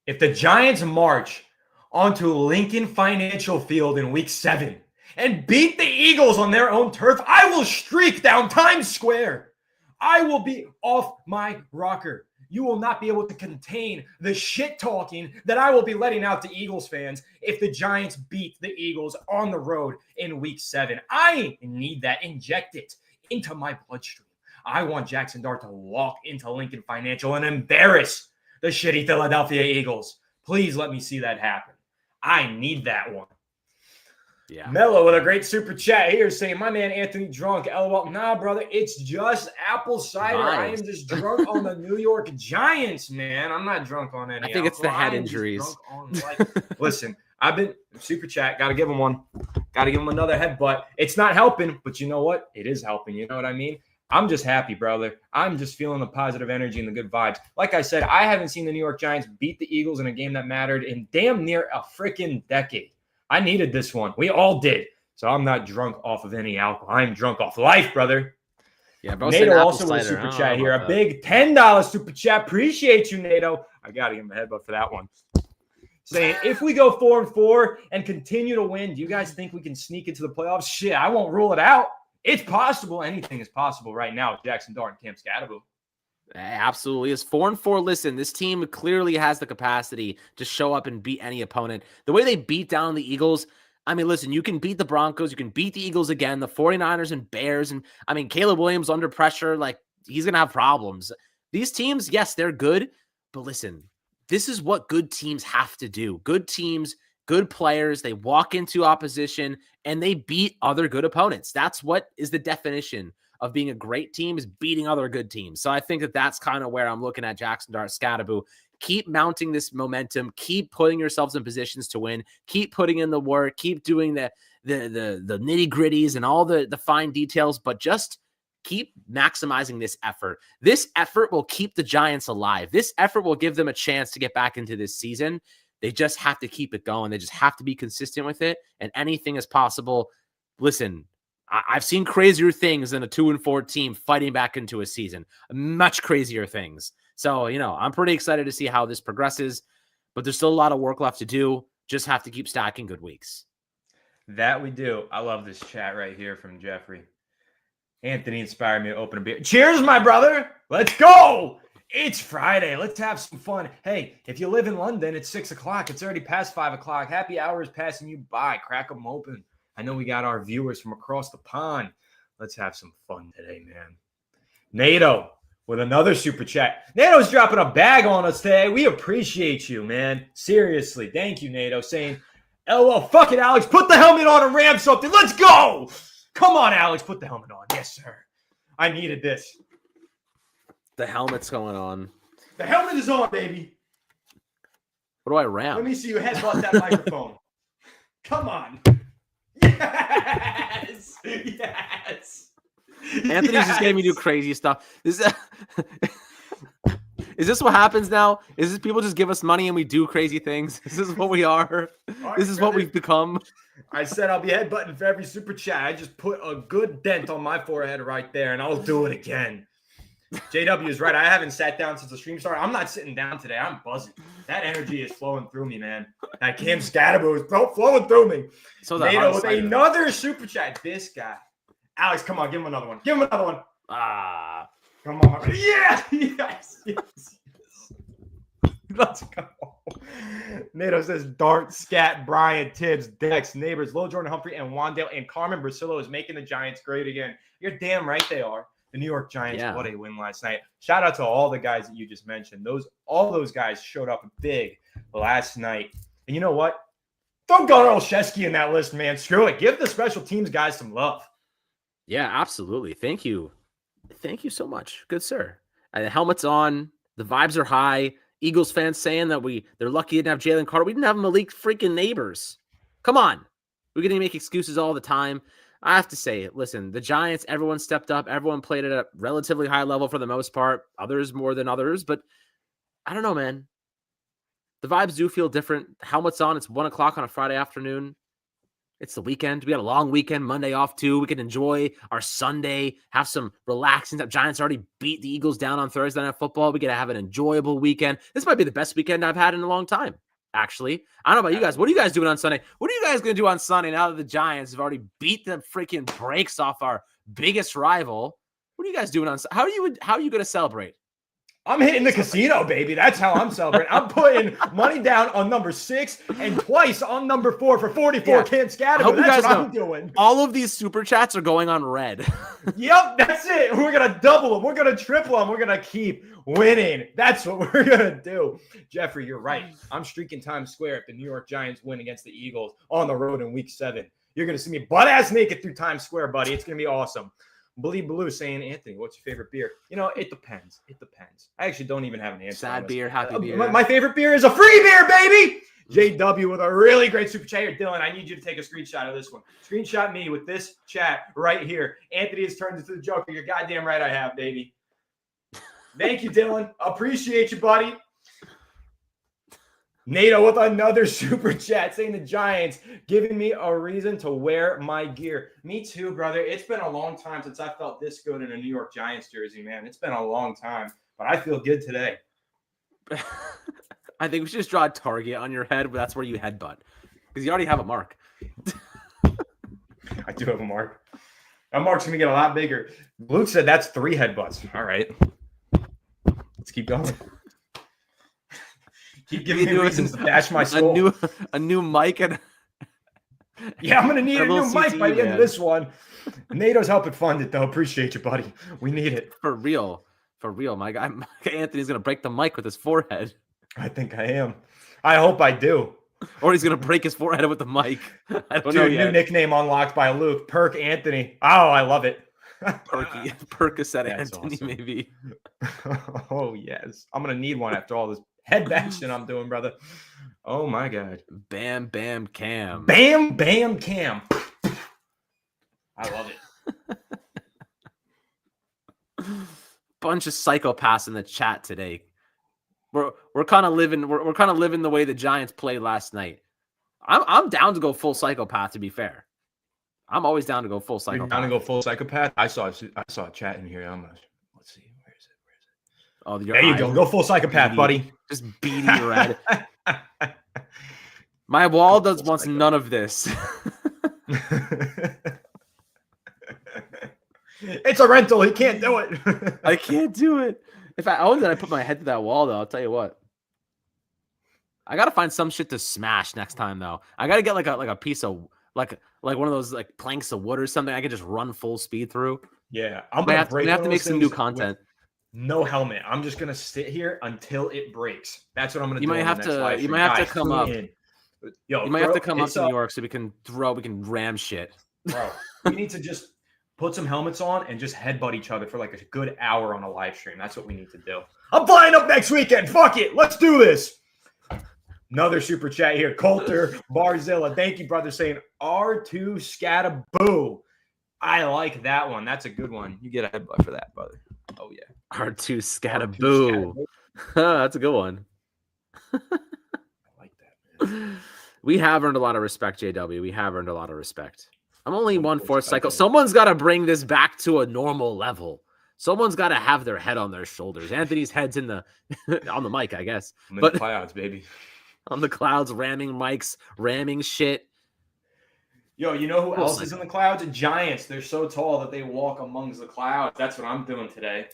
if the Giants march onto Lincoln Financial Field in Week 7 and beat the Eagles on their own turf, I will streak down Times Square. I will be off my rocker. You will not be able to contain the shit talking that I will be letting out to Eagles fans if the Giants beat the Eagles on the road in Week 7. I need that. Inject it into my bloodstream. I want Jackson Dart to walk into Lincoln Financial and embarrass the shitty Philadelphia Eagles. Please let me see that happen. I need that one. Yeah. Mello with a great super chat here saying, my man Anthony drunk. LOL. Nah, brother, it's just apple cider. Nice. I am just drunk on the New York Giants, man. I'm not drunk on any. I think it's the head injuries. Listen, I've been super chat. Got to give him one. Got to give him another headbutt. It's not helping, but you know what? It is helping. You know what I mean? I'm just happy, brother. I'm just feeling the positive energy and the good vibes. Like I said, I haven't seen the New York Giants beat the Eagles in a game that mattered in damn near a freaking decade. I needed this one. We all did. So I'm not drunk off of any alcohol. I'm drunk off life, brother. Yeah, NATO also with a super chat here. A big $10 super chat. Appreciate you, NATO. I got to give him a headbutt for that one. Saying, if we go 4-4 and continue to win, do you guys think we can sneak into the playoffs? Shit, I won't rule it out. It's possible. Anything is possible right now with Jackson Dart and Cam Scatterbo. Absolutely is. 4-4. Listen, this team clearly has the capacity to show up and beat any opponent. The way they beat down the Eagles, I mean, listen, you can beat the Broncos, you can beat the Eagles again, the 49ers and Bears, and I mean, Caleb Williams under pressure, like he's gonna have problems. These teams, yes, they're good, but listen, this is what good teams have to do. Good teams, good players, they walk into opposition and they beat other good opponents. That's what is the definition of being a great team, is beating other good teams. So I think that that's kind of where I'm looking at Jackson Dart, Scatterbo. Keep mounting this momentum. Keep putting yourselves in positions to win. Keep putting in the work. Keep doing the nitty gritties and all the fine details, but just keep maximizing this effort. This effort will keep the Giants alive. This effort will give them a chance to get back into this season. They just have to keep it going. They just have to be consistent with it, and anything is possible. Listen, I've seen crazier things than a 2-4 team fighting back into a season. Much crazier things. So, you know, I'm pretty excited to see how this progresses, but there's still a lot of work left to do. Just have to keep stacking good weeks. That we do. I love this chat right here from Jeffrey. Anthony inspired me to open a beer. Cheers, my brother. Let's go. It's Friday. Let's have some fun. Hey, if you live in London, it's 6 o'clock. It's already past 5 o'clock. Happy hour is passing you by. Crack them open. I know we got our viewers from across the pond. Let's have some fun today, man. NATO with another super chat. NATO's dropping a bag on us today. We appreciate you, man. Seriously. Thank you, NATO. Saying, LOL, fuck it, Alex. Put the helmet on and ram something. Let's go. Come on, Alex. Put the helmet on. Yes, sir. I needed this. The helmet's going on. The helmet is on, baby. What do I ram? Let me see you headbutt that microphone. Come on. Yes. Yes. Anthony's just getting me do crazy stuff. Is this what happens now? Is this people just give us money and we do crazy things? This is what we are. Right, this is what we've become. I said I'll be headbutting for every super chat. I just put a good dent on my forehead right there, and I'll do it again. JW is right. I haven't sat down since the stream started. I'm not sitting down today. I'm buzzing. That energy is flowing through me, man. That Cam Scadaboo is flowing through me. So NATO with another super chat. This guy. Alex, come on. Give him another one. Give him another one. Come on. Yeah. Yes. Let's go. NATO says Dart, Scat, Brian, Tibbs, Dex, Neighbors, Lil Jordan Humphrey, and Wandale, and Carmen Brasillo is making the Giants great again. You're damn right they are. The New York Giants, what a win last night. Shout out to all the guys that you just mentioned. All those guys showed up big last night. And you know what? Don't go to Olszewski in that list, man. Screw it. Give the special teams guys some love. Yeah, absolutely. Thank you. Thank you so much. Good sir. The helmet's on. The vibes are high. Eagles fans saying that they're lucky to have Jalen Carter. We didn't have Malik freaking Neighbors. Come on. We're going to make excuses all the time. I have to say, listen, the Giants, everyone stepped up. Everyone played at a relatively high level for the most part. Others more than others. But I don't know, man. The vibes do feel different. Helmet's on. It's 1 o'clock on a Friday afternoon. It's the weekend. We got a long weekend, Monday off too. We can enjoy our Sunday, have some relaxing. The Giants already beat the Eagles down on Thursday Night Football. We get to have an enjoyable weekend. This might be the best weekend I've had in a long time, actually. I don't know about you guys. What are you guys doing on Sunday? What are you guys going to do on Sunday now that the Giants have already beat the freaking brakes off our biggest rival? What are you guys doing on Sunday? How are you going to celebrate? I'm hitting the casino, baby. That's how I'm celebrating. I'm putting money down on number 6 and twice on number 4 for 44 Cam Scadaboo. That's what I'm doing. All of these super chats are going on red. Yep, that's it. We're going to double them. We're going to triple them. We're going to keep winning. That's what we're going to do. Jeffrey, you're right. I'm streaking Times Square if the New York Giants win against the Eagles on the road in week 7. You're going to see me butt-ass naked through Times Square, buddy. It's going to be awesome. Believe Blue saying, Anthony, what's your favorite beer? You know, it depends. It depends. I actually don't even have an answer. Sad beer, happy beer. My favorite beer is a free beer, baby. JW with a really great super chat here. Dylan, I need you to take a screenshot of this one. Screenshot me with this chat right here. Anthony has turned into the Joker. You're goddamn right I have, baby. Thank you, Dylan. Appreciate you, buddy. NATO with another super chat saying the Giants giving me a reason to wear my gear. Me too, brother. It's been a long time since I felt this good in a New York Giants jersey, man. It's been a long time, but I feel good today. I think we should just draw a target on your head, but that's where you headbutt because you already have a mark. I do have a mark. That mark's going to get a lot bigger. Luke said that's 3 headbutts. All right. Let's keep going. Keep giving me reasons to bash my skull. A new mic and yeah, I'm gonna need a new mic by the end of this one. NATO's helping fund it though. Appreciate you, buddy. We need it for real. My guy Anthony's gonna break the mic with his forehead. I think I am. I hope I do. Or he's gonna break his forehead with the mic. I don't know yet. New nickname unlocked by Luke. Perk Anthony. Oh, I love it. Percocet Anthony, awesome. Maybe. Oh yes, I'm gonna need one after all this head bashing I'm doing, brother. Oh my God. Bam, bam, Cam. Bam, bam, Cam. I love it. Bunch of psychopaths in the chat today. We're kind of living. We're kind of living the way the Giants played last night. I'm down to go full psychopath. To be fair, I'm always down to go full psychopath. You're down to go full psychopath. I saw a chat in here. Let's see. Where is it? Oh, there you go. Go full psychopath, beady, buddy. Just beady red. My wall wants none of this. It's a rental. He can't do it. I can't do it. If I owned it, I put my head to that wall, though. I'll tell you what. I gotta find some shit to smash next time, though. I gotta get like a piece of like one of those like planks of wood or something. I could just run full speed through. Yeah, I'm gonna have to make some new content. No helmet. I'm just gonna sit here until it breaks. That's what I'm gonna do. You might have to come up. Yo, you might have to come up to New York so we can ram shit. Bro, we need to just put some helmets on and just headbutt each other for like a good hour on a live stream. That's what we need to do. I'm flying up next weekend. Fuck it. Let's do this. Another super chat here. Coulter Barzilla. Thank you, brother, saying R2 Scadaboo. I like that one. That's a good one. You get a headbutt for that, brother. Oh, yeah. R2 Scadaboo. That's a good one. I like that, man. We have earned a lot of respect, JW. We have earned a lot of respect. I'm only 1/4 cycle. Someone's got to bring this back to a normal level. Someone's got to have their head on their shoulders. Anthony's head's in the on the mic, I guess. I'm in the clouds, baby. On the clouds, ramming mics, ramming shit. Yo, you know who else is in the clouds? Giants. They're so tall that they walk amongst the clouds. That's what I'm doing today.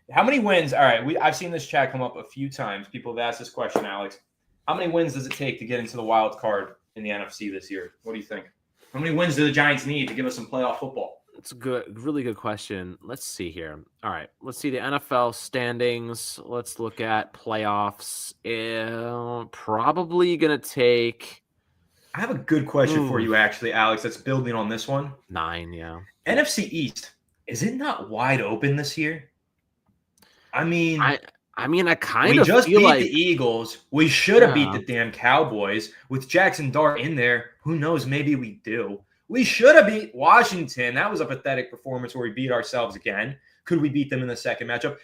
How many wins? All right, I've seen this chat come up a few times. People have asked this question, Alex. How many wins does it take to get into the wild card in the NFC this year? What do you think? How many wins do the Giants need to give us some playoff football? It's a really good question. Let's see here. All right, let's see the NFL standings. Let's look at playoffs. Probably going to take... I have a good question for you, actually, Alex, that's building on this one. 9, yeah. NFC East, is it not wide open this year? I mean, I kind we of just feel beat like the Eagles. We should have beat the damn Cowboys. With Jackson Dart in there, who knows? Maybe we do. We should have beat Washington. That was a pathetic performance where we beat ourselves again. Could we beat them in the second matchup?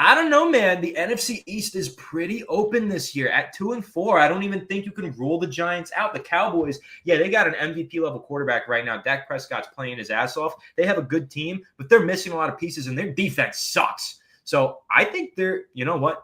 I don't know, man. The NFC East is pretty open this year. At 2-4, I don't even think you can rule the Giants out. The Cowboys, yeah, they got an MVP-level quarterback right now. Dak Prescott's playing his ass off. They have a good team, but they're missing a lot of pieces, and their defense sucks. So I think you know what?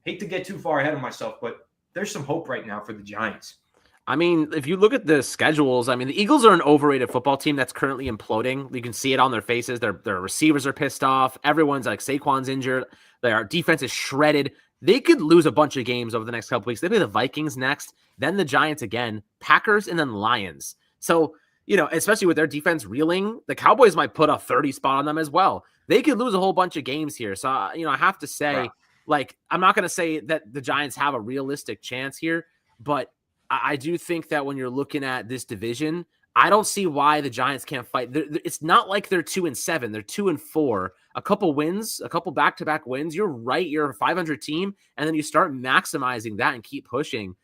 Hate to get too far ahead of myself, but there's some hope right now for the Giants. I mean, if you look at the schedules, I mean, the Eagles are an overrated football team that's currently imploding. You can see it on their faces. Their receivers are pissed off. Everyone's like, Saquon's injured. Their defense is shredded. They could lose a bunch of games over the next couple weeks. They play the Vikings next, then the Giants again, Packers, and then Lions. So, you know, especially with their defense reeling, the Cowboys might put a 30 spot on them as well. They could lose a whole bunch of games here. So, you know, I have to say, like, I'm not going to say that the Giants have a realistic chance here, but I do think that when you're looking at this division, I don't see why the Giants can't fight. It's not like they're 2-7. They're 2-4. A couple wins, a couple back-to-back wins. You're right. You're a 500 team, and then you start maximizing that and keep pushing.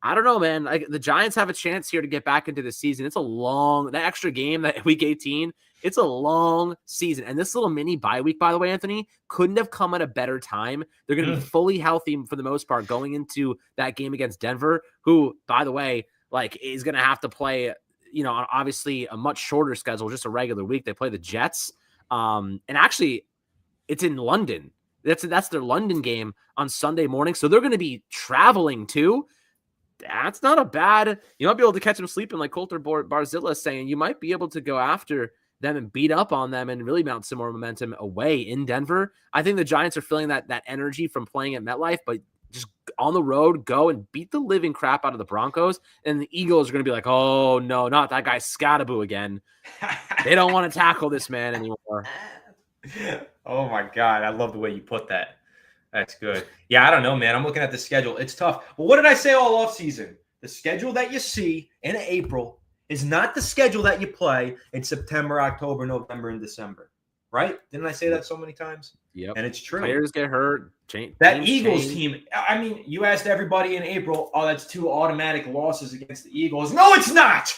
I don't know, man. Like, the Giants have a chance here to get back into the season. It's a long, that extra game, that week 18, it's a long season. And this little mini bye week, by the way, Anthony, couldn't have come at a better time. They're going to be fully healthy for the most part going into that game against Denver, who, by the way, like, is going to have to play, you know, obviously a much shorter schedule, just a regular week. They play the Jets. And actually, it's in London. That's their London game on Sunday morning. So they're going to be traveling too. That's not a bad. You might be able to catch them sleeping, like Coulter Barzilla saying. You might be able to go after them and beat up on them and really mount some more momentum away in Denver. I think the Giants are feeling that energy from playing at MetLife, but just on the road, go and beat the living crap out of the Broncos. And the Eagles are going to be like, oh, no, not that guy Scattaboo again. They don't want to tackle this man anymore. Oh, my God. I love the way you put that. That's good. Yeah, I don't know, man. I'm looking at the schedule. It's tough. But what did I say all offseason? The schedule that you see in April is not the schedule that you play in September, October, November, and December. Right? Didn't I say that so many times? Yep. And it's true. Players get hurt. That Eagles team, I mean, you asked everybody in April, oh, that's 2 automatic losses against the Eagles. No, it's not.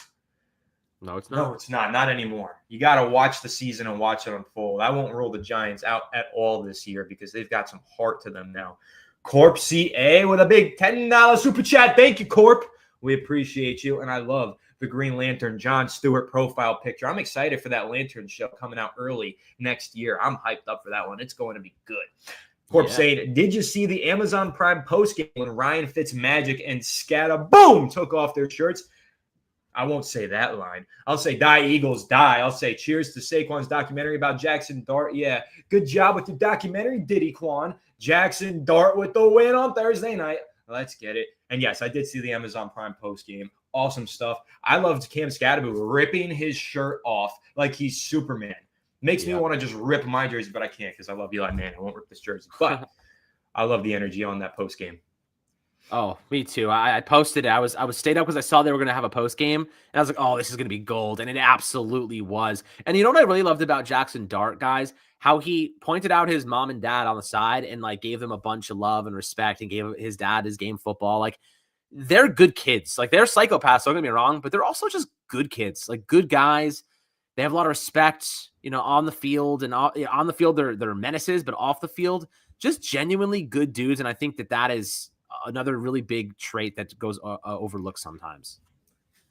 No, it's not. No, it's not. Not anymore. You got to watch the season and watch it unfold. I won't rule the Giants out at all this year because they've got some heart to them now. Corp CA with a big $10 super chat. Thank you, Corp. We appreciate you. And I love the Green Lantern John Stewart profile picture. I'm excited for that Lantern show coming out early next year. I'm hyped up for that one. It's going to be good. Corp saying, did you see the Amazon Prime postgame when Ryan Fitzmagic and Scatta, boom, took off their shirts? I won't say that line. I'll say die, Eagles, die. I'll say cheers to Saquon's documentary about Jackson Dart. Yeah, good job with your documentary, Diddy Quan. Jackson Dart with the win on Thursday night. Let's get it. And yes, I did see the Amazon Prime post game. Awesome stuff. I loved Cam Scattaboo ripping his shirt off like he's Superman. Makes me want to just rip my jersey, but I can't because I love Eli Manning. I won't rip this jersey. But I love the energy on that post game. Oh, me too. I posted it. I was stayed up because I saw they were going to have a post game, and I was like, "Oh, this is going to be gold," and it absolutely was. And you know what I really loved about Jackson Dart, guys? How he pointed out his mom and dad on the side and like gave them a bunch of love and respect, and gave his dad his game football. Like, they're good kids. Like, they're psychopaths. Don't get me wrong, but they're also just good kids, like good guys. They have a lot of respect, you know, on the field, and on the field they're menaces, but off the field, just genuinely good dudes. And I think that is another really big trait that goes overlooked sometimes.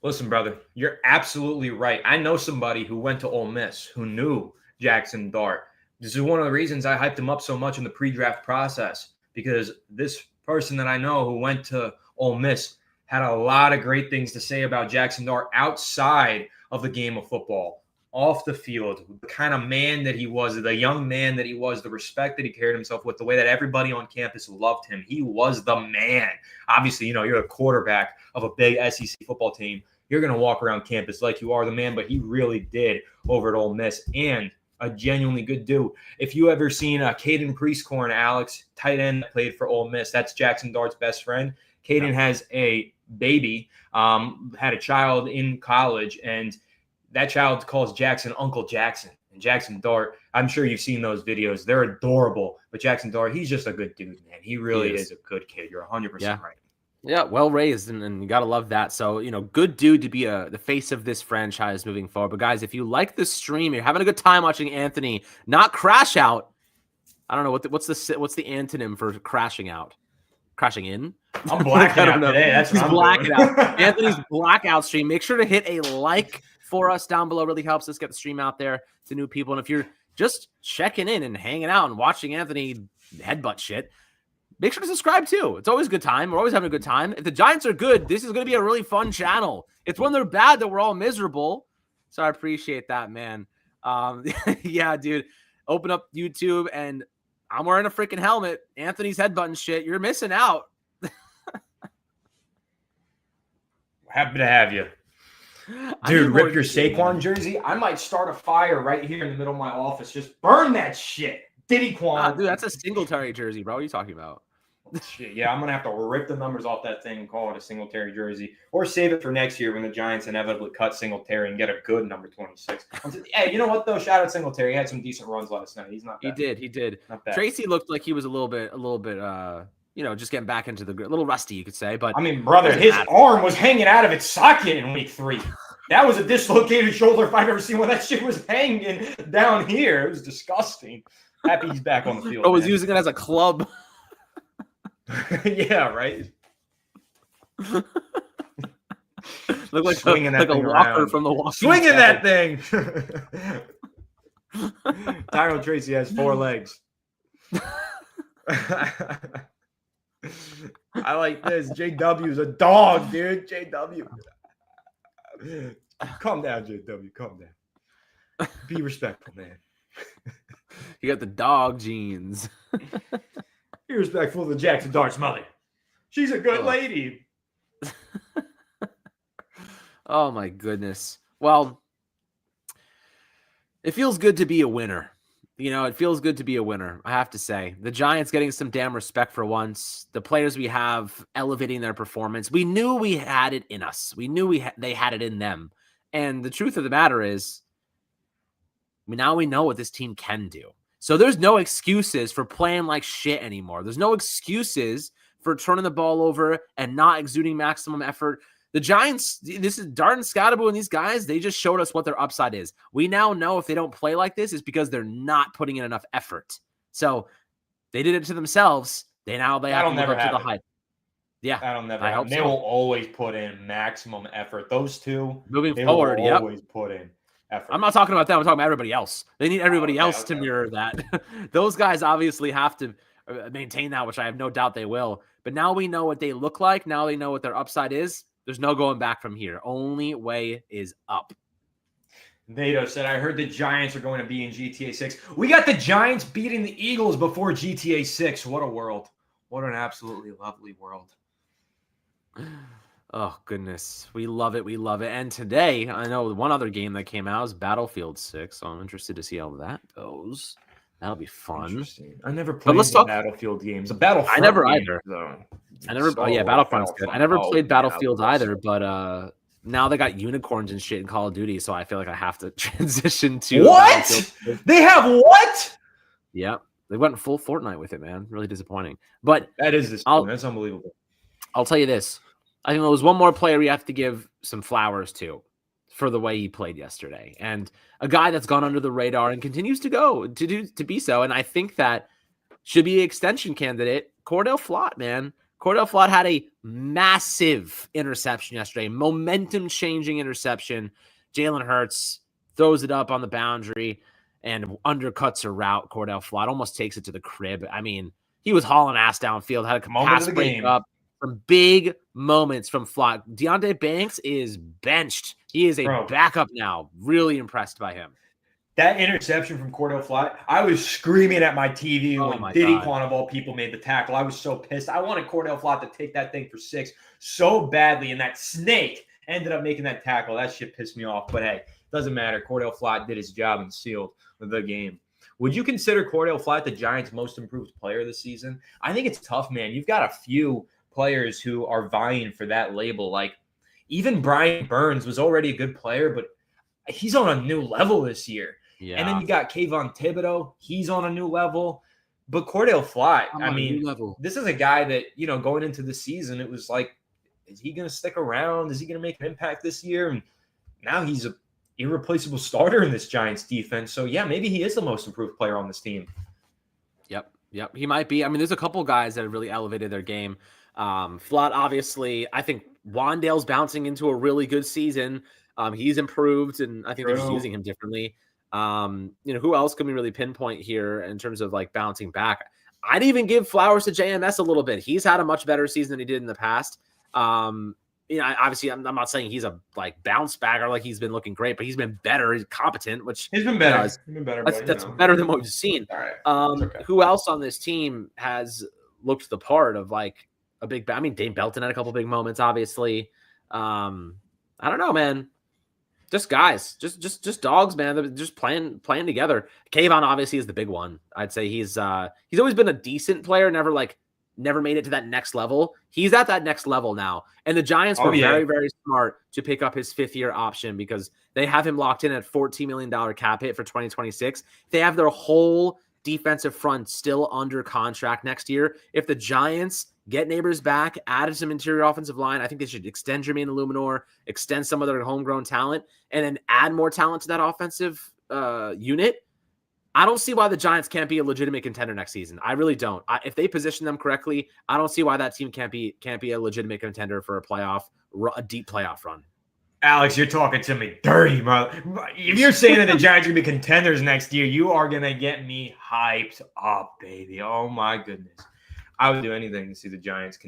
Listen, brother, you're absolutely right. I know somebody who went to Ole Miss who knew Jackson Dart. This is one of the reasons I hyped him up so much in the pre-draft process, because this person that I know who went to Ole Miss had a lot of great things to say about Jackson Dart outside of the game of football, off the field, the kind of man that he was, the young man that he was, the respect that he carried himself with, the way that everybody on campus loved him. He was the man. Obviously, you're a quarterback of a big SEC football team. You're going to walk around campus like you are the man, but he really did over at Ole Miss, and a genuinely good dude. If you ever seen Caden Priestcorn, Alex, tight end that played for Ole Miss, that's Jackson Dart's best friend. Caden has a baby, had a child in college, and that child calls Jackson Uncle Jackson. And Jackson Dart, I'm sure you've seen those videos. They're adorable. But Jackson Dart, he's just a good dude, man. He really is a good kid. You're 100% right. Yeah, well raised, and you got to love that. So, good dude to be the face of this franchise moving forward. But, guys, if you like this stream, you're having a good time watching Anthony not crash out. I don't know, what's the antonym for crashing out? Crashing in? I'm blacking out today. That's He's blacking out. Anthony's blackout stream. Make sure to hit a like for us down below. Really helps us get the stream out there to new people. And if you're just checking in and hanging out and watching Anthony headbutt shit, make sure to subscribe too. It's always a good time. We're always having a good time. If the Giants are good, this is going to be a really fun channel. It's when they're bad that we're all miserable. So I appreciate that, man. Yeah, dude. Open up YouTube and I'm wearing a freaking helmet. Anthony's headbutting shit. You're missing out. Happy to have you. Dude, rip your Saquon jersey. I might start a fire right here in the middle of my office. Just burn that shit. Diddy Quan. Dude, that's a Singletary jersey, bro. What are you talking about? Shit, yeah, I'm going to have to rip the numbers off that thing and call it a Singletary jersey. Or save it for next year when the Giants inevitably cut Singletary and get a good number 26. Hey, you know what, though? Shout out Singletary. He had some decent runs last night. He's not bad. He did. Not bad. Tracy looked like he was a little bit, just getting back into the – a little rusty, you could say. But I mean, brother, his arm was hanging out of its socket in week 3. That was a dislocated shoulder if I've ever seen one. That shit was hanging down here. It was disgusting. Happy he's back on the field. I was using it as a club. Yeah, right. Look like swinging that thing a walker around. From the walking swinging that thing. Tyrone Tracy has 4 legs. I like this. JW's a dog, dude. JW. Calm down, JW. Calm down. Be respectful, man. You got the dog genes. Be respectful of the Jackson Dart's mother. She's a good lady. Oh, my goodness. Well, it feels good to be a winner. It feels good to be a winner, I have to say. The Giants getting some damn respect for once. The players we have elevating their performance. We knew we had it in us. We knew they had it in them. And the truth of the matter is, now we know what this team can do. So there's no excuses for playing like shit anymore. There's no excuses for turning the ball over and not exuding maximum effort. The Giants, this is Dart and Scottaboo and these guys, they just showed us what their upside is. We now know if they don't play like this, it's because they're not putting in enough effort. So they did it to themselves. They have to live up to the hype. Yeah. That'll never happen. They will always put in maximum effort. Those two, moving forward, will always put in effort. I'm not talking about them. I'm talking about everybody else. They need everybody else to mirror that. Those guys obviously have to maintain that, which I have no doubt they will. But now we know what they look like. Now they know what their upside is. There's no going back from here. Only way is up. Nato said, I heard the Giants are going to be in GTA 6. We got the Giants beating the Eagles before GTA 6. What a world. What an absolutely lovely world. Oh, goodness. We love it. We love it. And today, I know one other game that came out is Battlefield 6, so I'm interested to see how that goes. That'll be fun. I never played Battlefield games. A Battlefront I never game, either. Though. Battlefront's good. I never played Battlefield either, but now they got unicorns and shit in Call of Duty, so I feel like I have to transition to what? They have what? Yeah. They went full Fortnite with it, man. Really disappointing. But that's unbelievable. I'll tell you this. I think there was one more player we have to give some flowers to for the way he played yesterday. And a guy that's gone under the radar and continues to be so. And I think that should be an extension candidate. Cordell Flott, man. Cordell Flott had a massive interception yesterday. Momentum-changing interception. Jalen Hurts throws it up on the boundary. and undercuts a route. Cordell Flott almost takes it to the crib. I mean, he was hauling ass downfield, had a pass break up. Some big moments from Flott. Deonte Banks is benched. He is a backup now. Really impressed by him. That interception from Cordell Flott, I was screaming at my TV when Diddy Quan of all people made the tackle. I was so pissed. I wanted Cordell Flott to take that thing for 6 so badly, and that snake ended up making that tackle. That shit pissed me off. But hey, doesn't matter. Cordell Flott did his job and sealed the game. Would you consider Cordell Flott the Giants' most improved player this season? I think it's tough, man. You've got a few players who are vying for that label. Like, even Brian Burns was already a good player, but he's on a new level this year. Yeah. And then you got Kayvon Thibodeau. He's on a new level. But Cordell Flott, I mean, this is a guy that, you know, going into the season, it was like, is he going to stick around? Is he going to make an impact this year? And now he's an irreplaceable starter in this Giants defense. So, yeah, maybe he is the most improved player on this team. Yep, he might be. I mean, there's a couple guys that have really elevated their game. Flott, obviously, I think Wandale's bouncing into a really good season. He's improved, and I think they're just using him differently. Who else can we really pinpoint here in terms of like bouncing back? I'd even give flowers to JMS a little bit. He's had a much better season than he did in the past. Obviously, I'm not saying he's a like bounce back or like he's been looking great, but he's been better. He's competent, which he's been better. That's better than what we've seen. All right. Who else on this team has looked the part of like a big? I mean, Dane Belton had a couple big moments, obviously. I don't know, man. Just guys, just dogs, man. They're just playing together. Kayvon obviously is the big one. I'd say he's always been a decent player, never made it to that next level. He's at that next level now. And the Giants were very, very smart to pick up his 5th-year option because they have him locked in at $14 million cap hit for 2026. They have their whole defensive front still under contract next year. If the Giants get Neighbors back, added some interior offensive line, I think they should extend Jermaine Illuminor, extend some of their homegrown talent, and then add more talent to that offensive unit. I don't see why the Giants can't be a legitimate contender next season. I really don't. If they position them correctly, I don't see why that team can't be a legitimate contender for a deep playoff run. Alex, you're talking to me dirty, bro. If you're saying that the Giants are going to be contenders next year, you are going to get me hyped up, baby. Oh, my goodness. I would do anything to see the Giants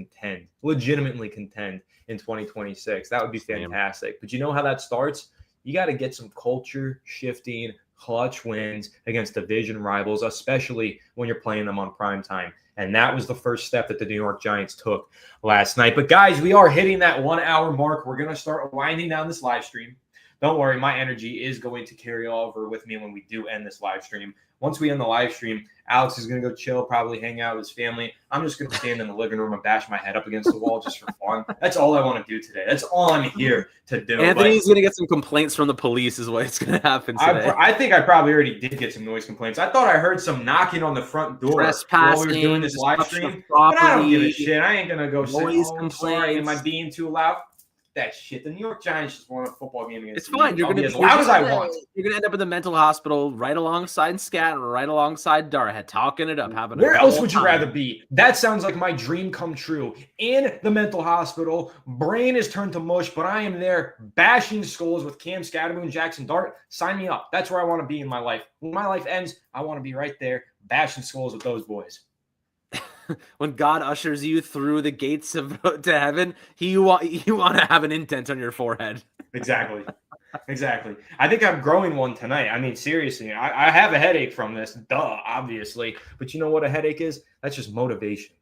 legitimately contend in 2026. That would be fantastic. But you know how that starts? You got to get some culture shifting, clutch wins against division rivals, especially when you're playing them on prime time. And that was the first step that the New York Giants took last night. But guys, we are hitting that 1 hour mark. We're going to start winding down this live stream. Don't worry, my energy is going to carry over with me when we do end this live stream. Once we end the live stream, Alex is going to go chill, probably hang out with his family. I'm just going to stand in the living room and bash my head up against the wall just for fun. That's all I want to do today. That's all I'm here to do. Anthony's going to get some complaints from the police is what's going to happen today. I think I probably already did get some noise complaints. I thought I heard some knocking on the front door while we were doing this live stream. But I don't give a shit. I ain't going to go say, sorry, am I being too loud? That shit. The New York Giants just won a football game against. It's fine. You're going to be as loud as I want. You're going to end up in the mental hospital right alongside Scat and right alongside Darhead, talking it up. Where else would you rather be? That sounds like my dream come true. In the mental hospital, brain is turned to mush, but I am there bashing skulls with Cam Scatterboom and Jackson Dart. Sign me up. That's where I want to be in my life. When my life ends, I want to be right there bashing skulls with those boys. When God ushers you through the gates to heaven, you want to have an indent on your forehead. Exactly. I think I'm growing one tonight. I mean, seriously, I have a headache from this. Duh, obviously. But you know what a headache is? That's just motivation.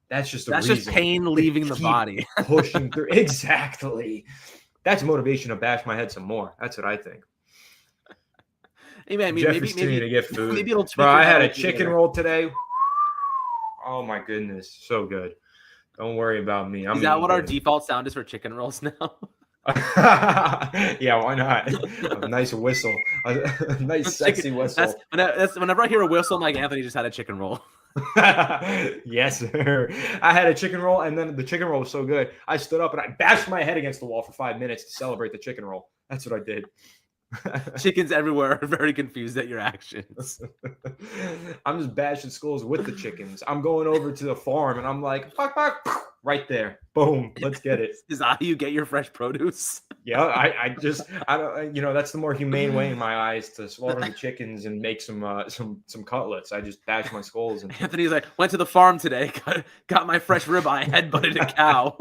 That's just pain leaving the body. Pushing through. Exactly. That's motivation to bash my head some more. That's what I think. Hey, man, Jeffrey's maybe to get food. Maybe it'll Bro, I had a chicken roll today. Oh, my goodness. So good. Don't worry about me. Is that what our default sound is for chicken rolls now? Yeah, why not? A nice whistle. A nice, sexy whistle. That's whenever I hear a whistle, I'm like, Anthony just had a chicken roll. Yes, sir. I had a chicken roll, and then the chicken roll was so good, I stood up and I bashed my head against the wall for 5 minutes to celebrate the chicken roll. That's what I did. Chickens everywhere are very confused at your actions. I'm just bashing skulls with the chickens. I'm going over to the farm and I'm like, fuck, right there. Boom. Let's get it. Is that how you get your fresh produce? Yeah, I don't, that's the more humane way in my eyes to slaughter the chickens and make some cutlets. I just bash my skulls into Anthony's like, went to the farm today, got my fresh ribeye, headbutted a cow.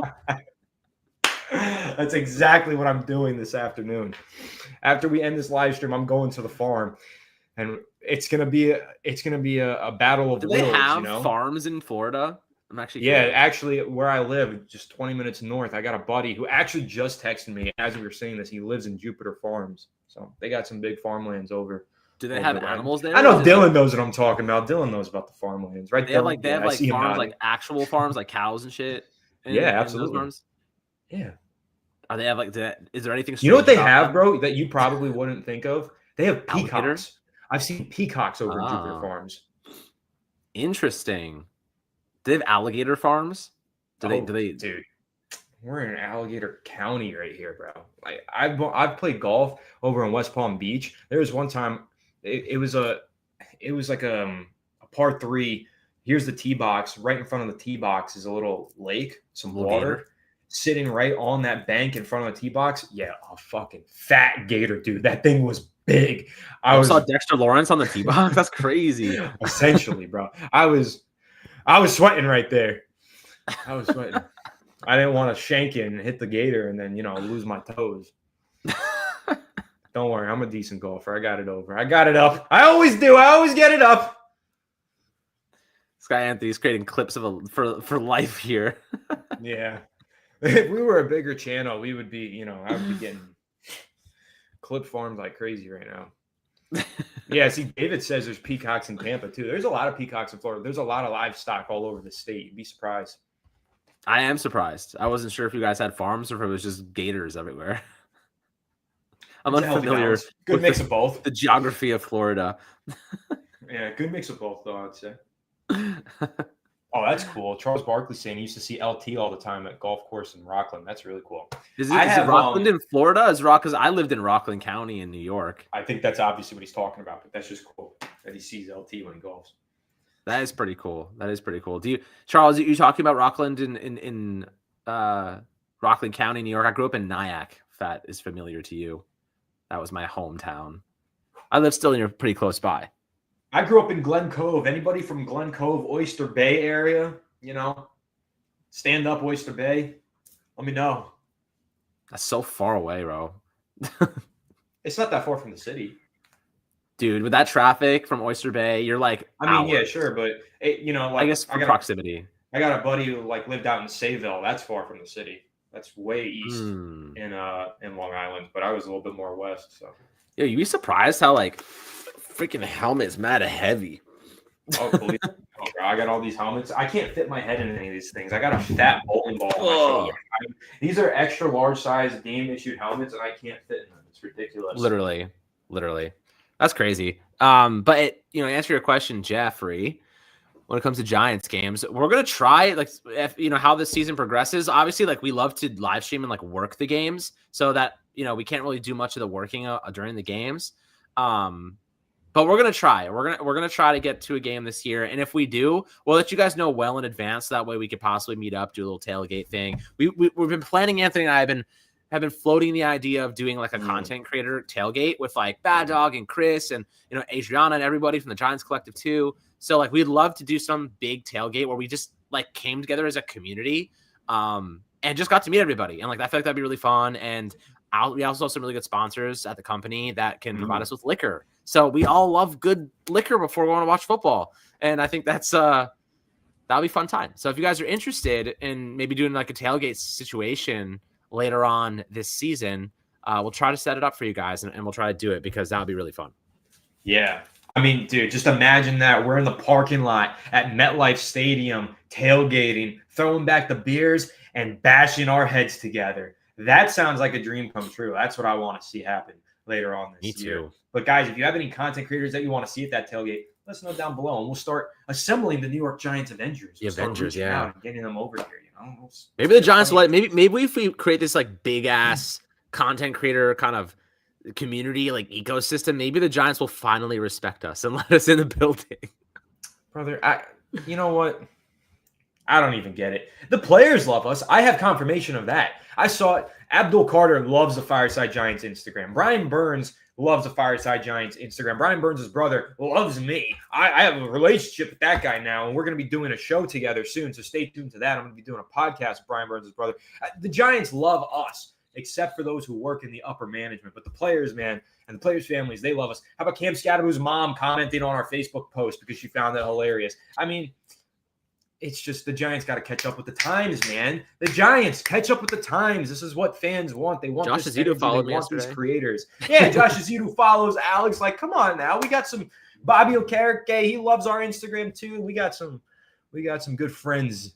That's exactly what I'm doing this afternoon. After we end this live stream, I'm going to the farm, and it's gonna be a battle of Do wills. they have farms in Florida? I'm actually curious. Actually, where I live, just 20 minutes north, I got a buddy who actually just texted me as we were saying this. He lives in Jupiter Farms, so they got some big farmlands over. Do they have animals there? I know Dylan knows what I'm talking about. Dylan knows about the farmlands, right? They have like farms, like actual farms, like cows and shit. Absolutely. Yeah. Are they have like that? Is there anything? You know what they have, bro, that you probably wouldn't think of? They have peacocks. Alligators? I've seen peacocks over in Jupiter Farms. Interesting. Do they have alligator farms? Do they? Dude, we're in Alligator County right here, bro. Like I've played golf over in West Palm Beach. There was one time it was like a par 3. Here's the tee box. Right in front of the tee box is a little lake, some water. Gator. Sitting right on that bank in front of the tee box. Yeah, a fucking fat gator, dude. That thing was big. I saw Dexter Lawrence on the tee box. That's crazy. Essentially, bro. I was sweating right there. I was sweating. I didn't want to shank it and hit the gator and then, lose my toes. Don't worry. I'm a decent golfer. I got it over. I got it up. I always do. I always get it up. This guy Anthony's creating clips for life here. Yeah. If we were a bigger channel, we would be, I would be getting clip farmed like crazy right now. Yeah, see, David says there's peacocks in Tampa, too. There's a lot of peacocks in Florida. There's a lot of livestock all over the state. You'd be surprised. I am surprised. I wasn't sure if you guys had farms or if it was just gators everywhere. I'm unfamiliar good mix of both. The geography of Florida. Yeah, good mix of both, though, I'd say. Oh, that's cool. Charles Barkley saying he used to see LT all the time at golf course in Rockland. That's really cool. Is it Rockland in Florida? Because I lived in Rockland County in New York. I think that's obviously what he's talking about, but that's just cool that he sees LT when he golfs. That is pretty cool. Do you, Charles? You talking about Rockland in Rockland County, New York? I grew up in Nyack. If that is familiar to you, that was my hometown. I live still pretty close by. I grew up in Glen Cove. Anybody from Glen Cove, Oyster Bay area, stand up Oyster Bay, let me know. That's so far away, bro. It's not that far from the city. Dude, with that traffic from Oyster Bay, you're like yeah, sure, but I guess for proximity. I got a buddy who lived out in Sayville. That's far from the city. That's way east in Long Island, but I was a little bit more west, so. Yeah, you'd be surprised how freaking helmet's mad heavy. Oh, bro, I got all these helmets. I can't fit my head in any of these things. I got a fat bowling ball on my shoulder. These are extra large size game issued helmets, and I can't fit in them. It's ridiculous. Literally. That's crazy. But answer your question, Jeffrey. When it comes to Giants games, we're gonna try how this season progresses. Obviously, we love to live stream and work the games, so that we can't really do much of the working during the games. But we're gonna try. We're gonna try to get to a game this year, and if we do, we'll let you guys know well in advance. So that way, we could possibly meet up, do a little tailgate thing. We've been planning. Anthony and I have been floating the idea of doing a content creator tailgate with Bad Dog and Chris and Adriana and everybody from the Giants Collective too. So we'd love to do some big tailgate where we just came together as a community, and just got to meet everybody. And I feel like that'd be really fun. And we also have some really good sponsors at the company that can provide us with liquor. So we all love good liquor before we want to watch football. And I think that'll be a fun time. So if you guys are interested in maybe doing a tailgate situation later on this season, we'll try to set it up for you guys and we'll try to do it because that'll be really fun. Yeah. I mean, dude, just imagine that we're in the parking lot at MetLife Stadium, tailgating, throwing back the beers and bashing our heads together. That sounds like a dream come true. That's what I want to see happen later on this year. Me too. But guys, if you have any content creators that you want to see at that tailgate, let us know down below, and we'll start assembling the New York Giants Avengers. The Avengers, yeah, and getting them over here. Maybe the Giants will maybe if we create this big ass content creator kind of community ecosystem, maybe the Giants will finally respect us and let us in the building. Brother, you know what? I don't even get it. The players love us. I have confirmation of that. I saw it. Abdul Carter loves the Fireside Giants Instagram. Brian Burns loves the Fireside Giants Instagram. Brian Burns' brother loves me. I have a relationship with that guy now, and we're going to be doing a show together soon, so stay tuned to that. I'm going to be doing a podcast with Brian Burns' brother. The Giants love us, except for those who work in the upper management. But the players, man, and the players' families, they love us. How about Cam Scadaboo's mom commenting on our Facebook post because she found it hilarious? I mean, it's just the Giants got to catch up with the times, man. The Giants catch up with the times. This is what fans want. They want Josh this Azedo followed they me want yesterday. These creators. Yeah, Josh Azedo follows Alex. Like, come on now. We got some Bobby Okereke. He loves our Instagram too. We got some good friends.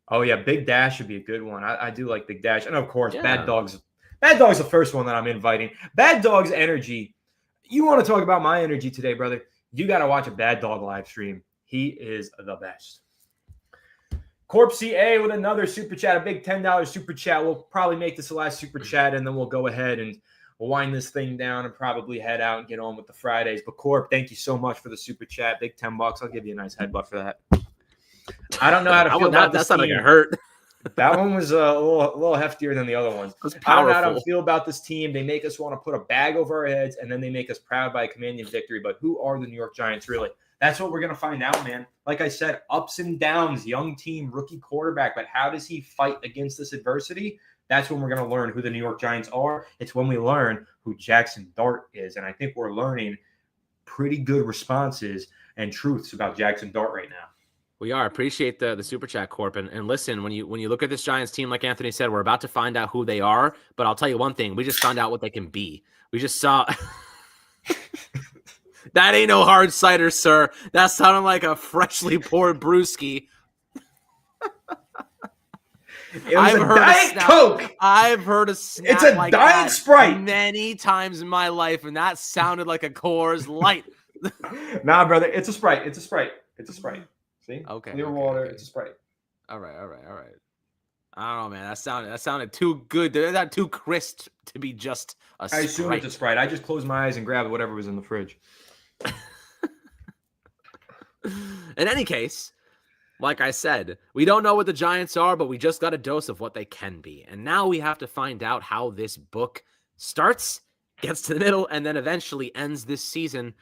Oh yeah, Big Dash should be a good one. I do like Big Dash, and of course, Yeah. Bad Dogs. Bad Dogs the first one that I'm inviting. Bad Dogs energy. You want to talk about my energy today, brother? You got to watch a Bad Dog live stream. He is the best. Corp CA with another super chat, a big $10 super chat. We'll probably make this the last super chat, and then we'll go ahead and wind this thing down and probably head out and get on with the Fridays. But Corp, thank you so much for the super chat. Big $10. I'll give you a nice headbutt for that. I don't know how to feel about this That's not team. gonna hurt. That one was a little heftier than the other ones. It was I don't know how to powerful. feel about this team. They make us want to put a bag over our heads, and then they make us proud by a commanding victory. But who are the New York Giants really? That's what we're going to find out, man. Like I said, ups and downs, young team, rookie quarterback. But how does he fight against this adversity? That's when we're going to learn who the New York Giants are. It's when we learn who Jackson Dart is. And I think we're learning pretty good responses and truths about Jackson Dart right now. We are. Appreciate the super chat, Corp. And listen, when you look at this Giants team, like Anthony said, we're about to find out who they are. But I'll tell you one thing: we just found out what they can be. We just saw. That ain't no hard cider, sir. That sounded like a freshly poured brewski. It was a Diet Coke. I've heard a snap. It's a like Diet that Sprite many times in my life, and that sounded like a Coors Light. Nah, brother, it's a Sprite. It's a Sprite. It's a Sprite. See? Okay. Clear okay, water. okay. It's a Sprite. All right. I don't know, man. That sounded too good. They're not too crisp to be just a Sprite. I assume it's a Sprite. I just closed my eyes and grabbed whatever was in the fridge. In any case, like I said, we don't know what the Giants are, but we just got a dose of what they can be. And now we have to find out how this book starts, gets to the middle, and then eventually ends this season.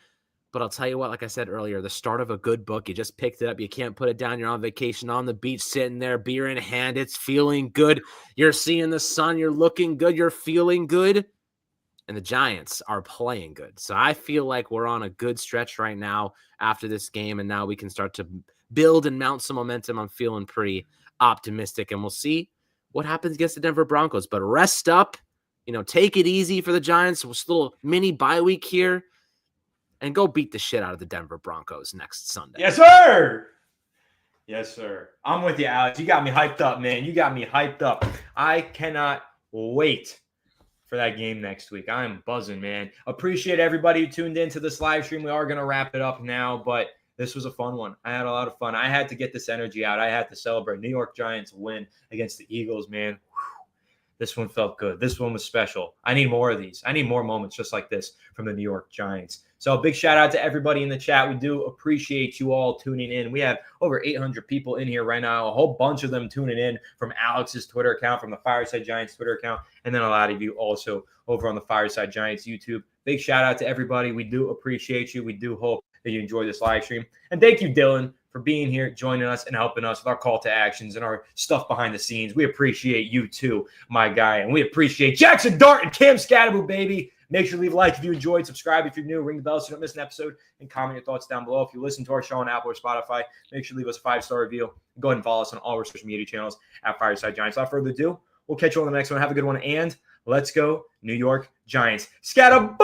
But I'll tell you what, like I said earlier, the start of a good book, you just picked it up. You can't put it down. You're on vacation on the beach, sitting there, beer in hand. It's feeling good. You're seeing the sun. You're looking good. You're feeling good. And the Giants are playing good. So I feel like we're on a good stretch right now after this game. And now we can start to build and mount some momentum. I'm feeling pretty optimistic. And we'll see what happens against the Denver Broncos. But rest up. Take it easy for the Giants. It's a little mini bye week here. And go beat the shit out of the Denver Broncos next Sunday. Yes, sir. Yes, sir. I'm with you, Alex. You got me hyped up, man. You got me hyped up. I cannot wait for that game next week. I'm buzzing, man. Appreciate everybody who tuned into this live stream. We are going to wrap it up now, but this was a fun one. I had a lot of fun. I had to get this energy out. I had to celebrate. New York Giants win against the Eagles, man. Whew. This one felt good. This one was special. I need more of these. I need more moments just like this from the New York Giants. So a big shout out to everybody in the chat. We do appreciate you all tuning in. We have over 800 people in here right now, a whole bunch of them tuning in from Alex's Twitter account, from the Fireside Giants Twitter account, and then a lot of you also over on the Fireside Giants YouTube. Big shout out to everybody. We do appreciate you. We do hope that you enjoy this live stream. And thank you, Dylan, for being here, joining us, and helping us with our call to actions and our stuff behind the scenes. We appreciate you too, my guy. And we appreciate Jackson Dart and Cam Scadaboo, baby. Make sure to leave a like if you enjoyed, subscribe if you're new, ring the bell so you don't miss an episode, and comment your thoughts down below. If you listen to our show on Apple or Spotify, make sure to leave us a 5-star review. Go ahead and follow us on all our social media channels at Fireside Giants. Without further ado, we'll catch you on the next one. Have a good one, and let's go New York Giants. Scadaboo!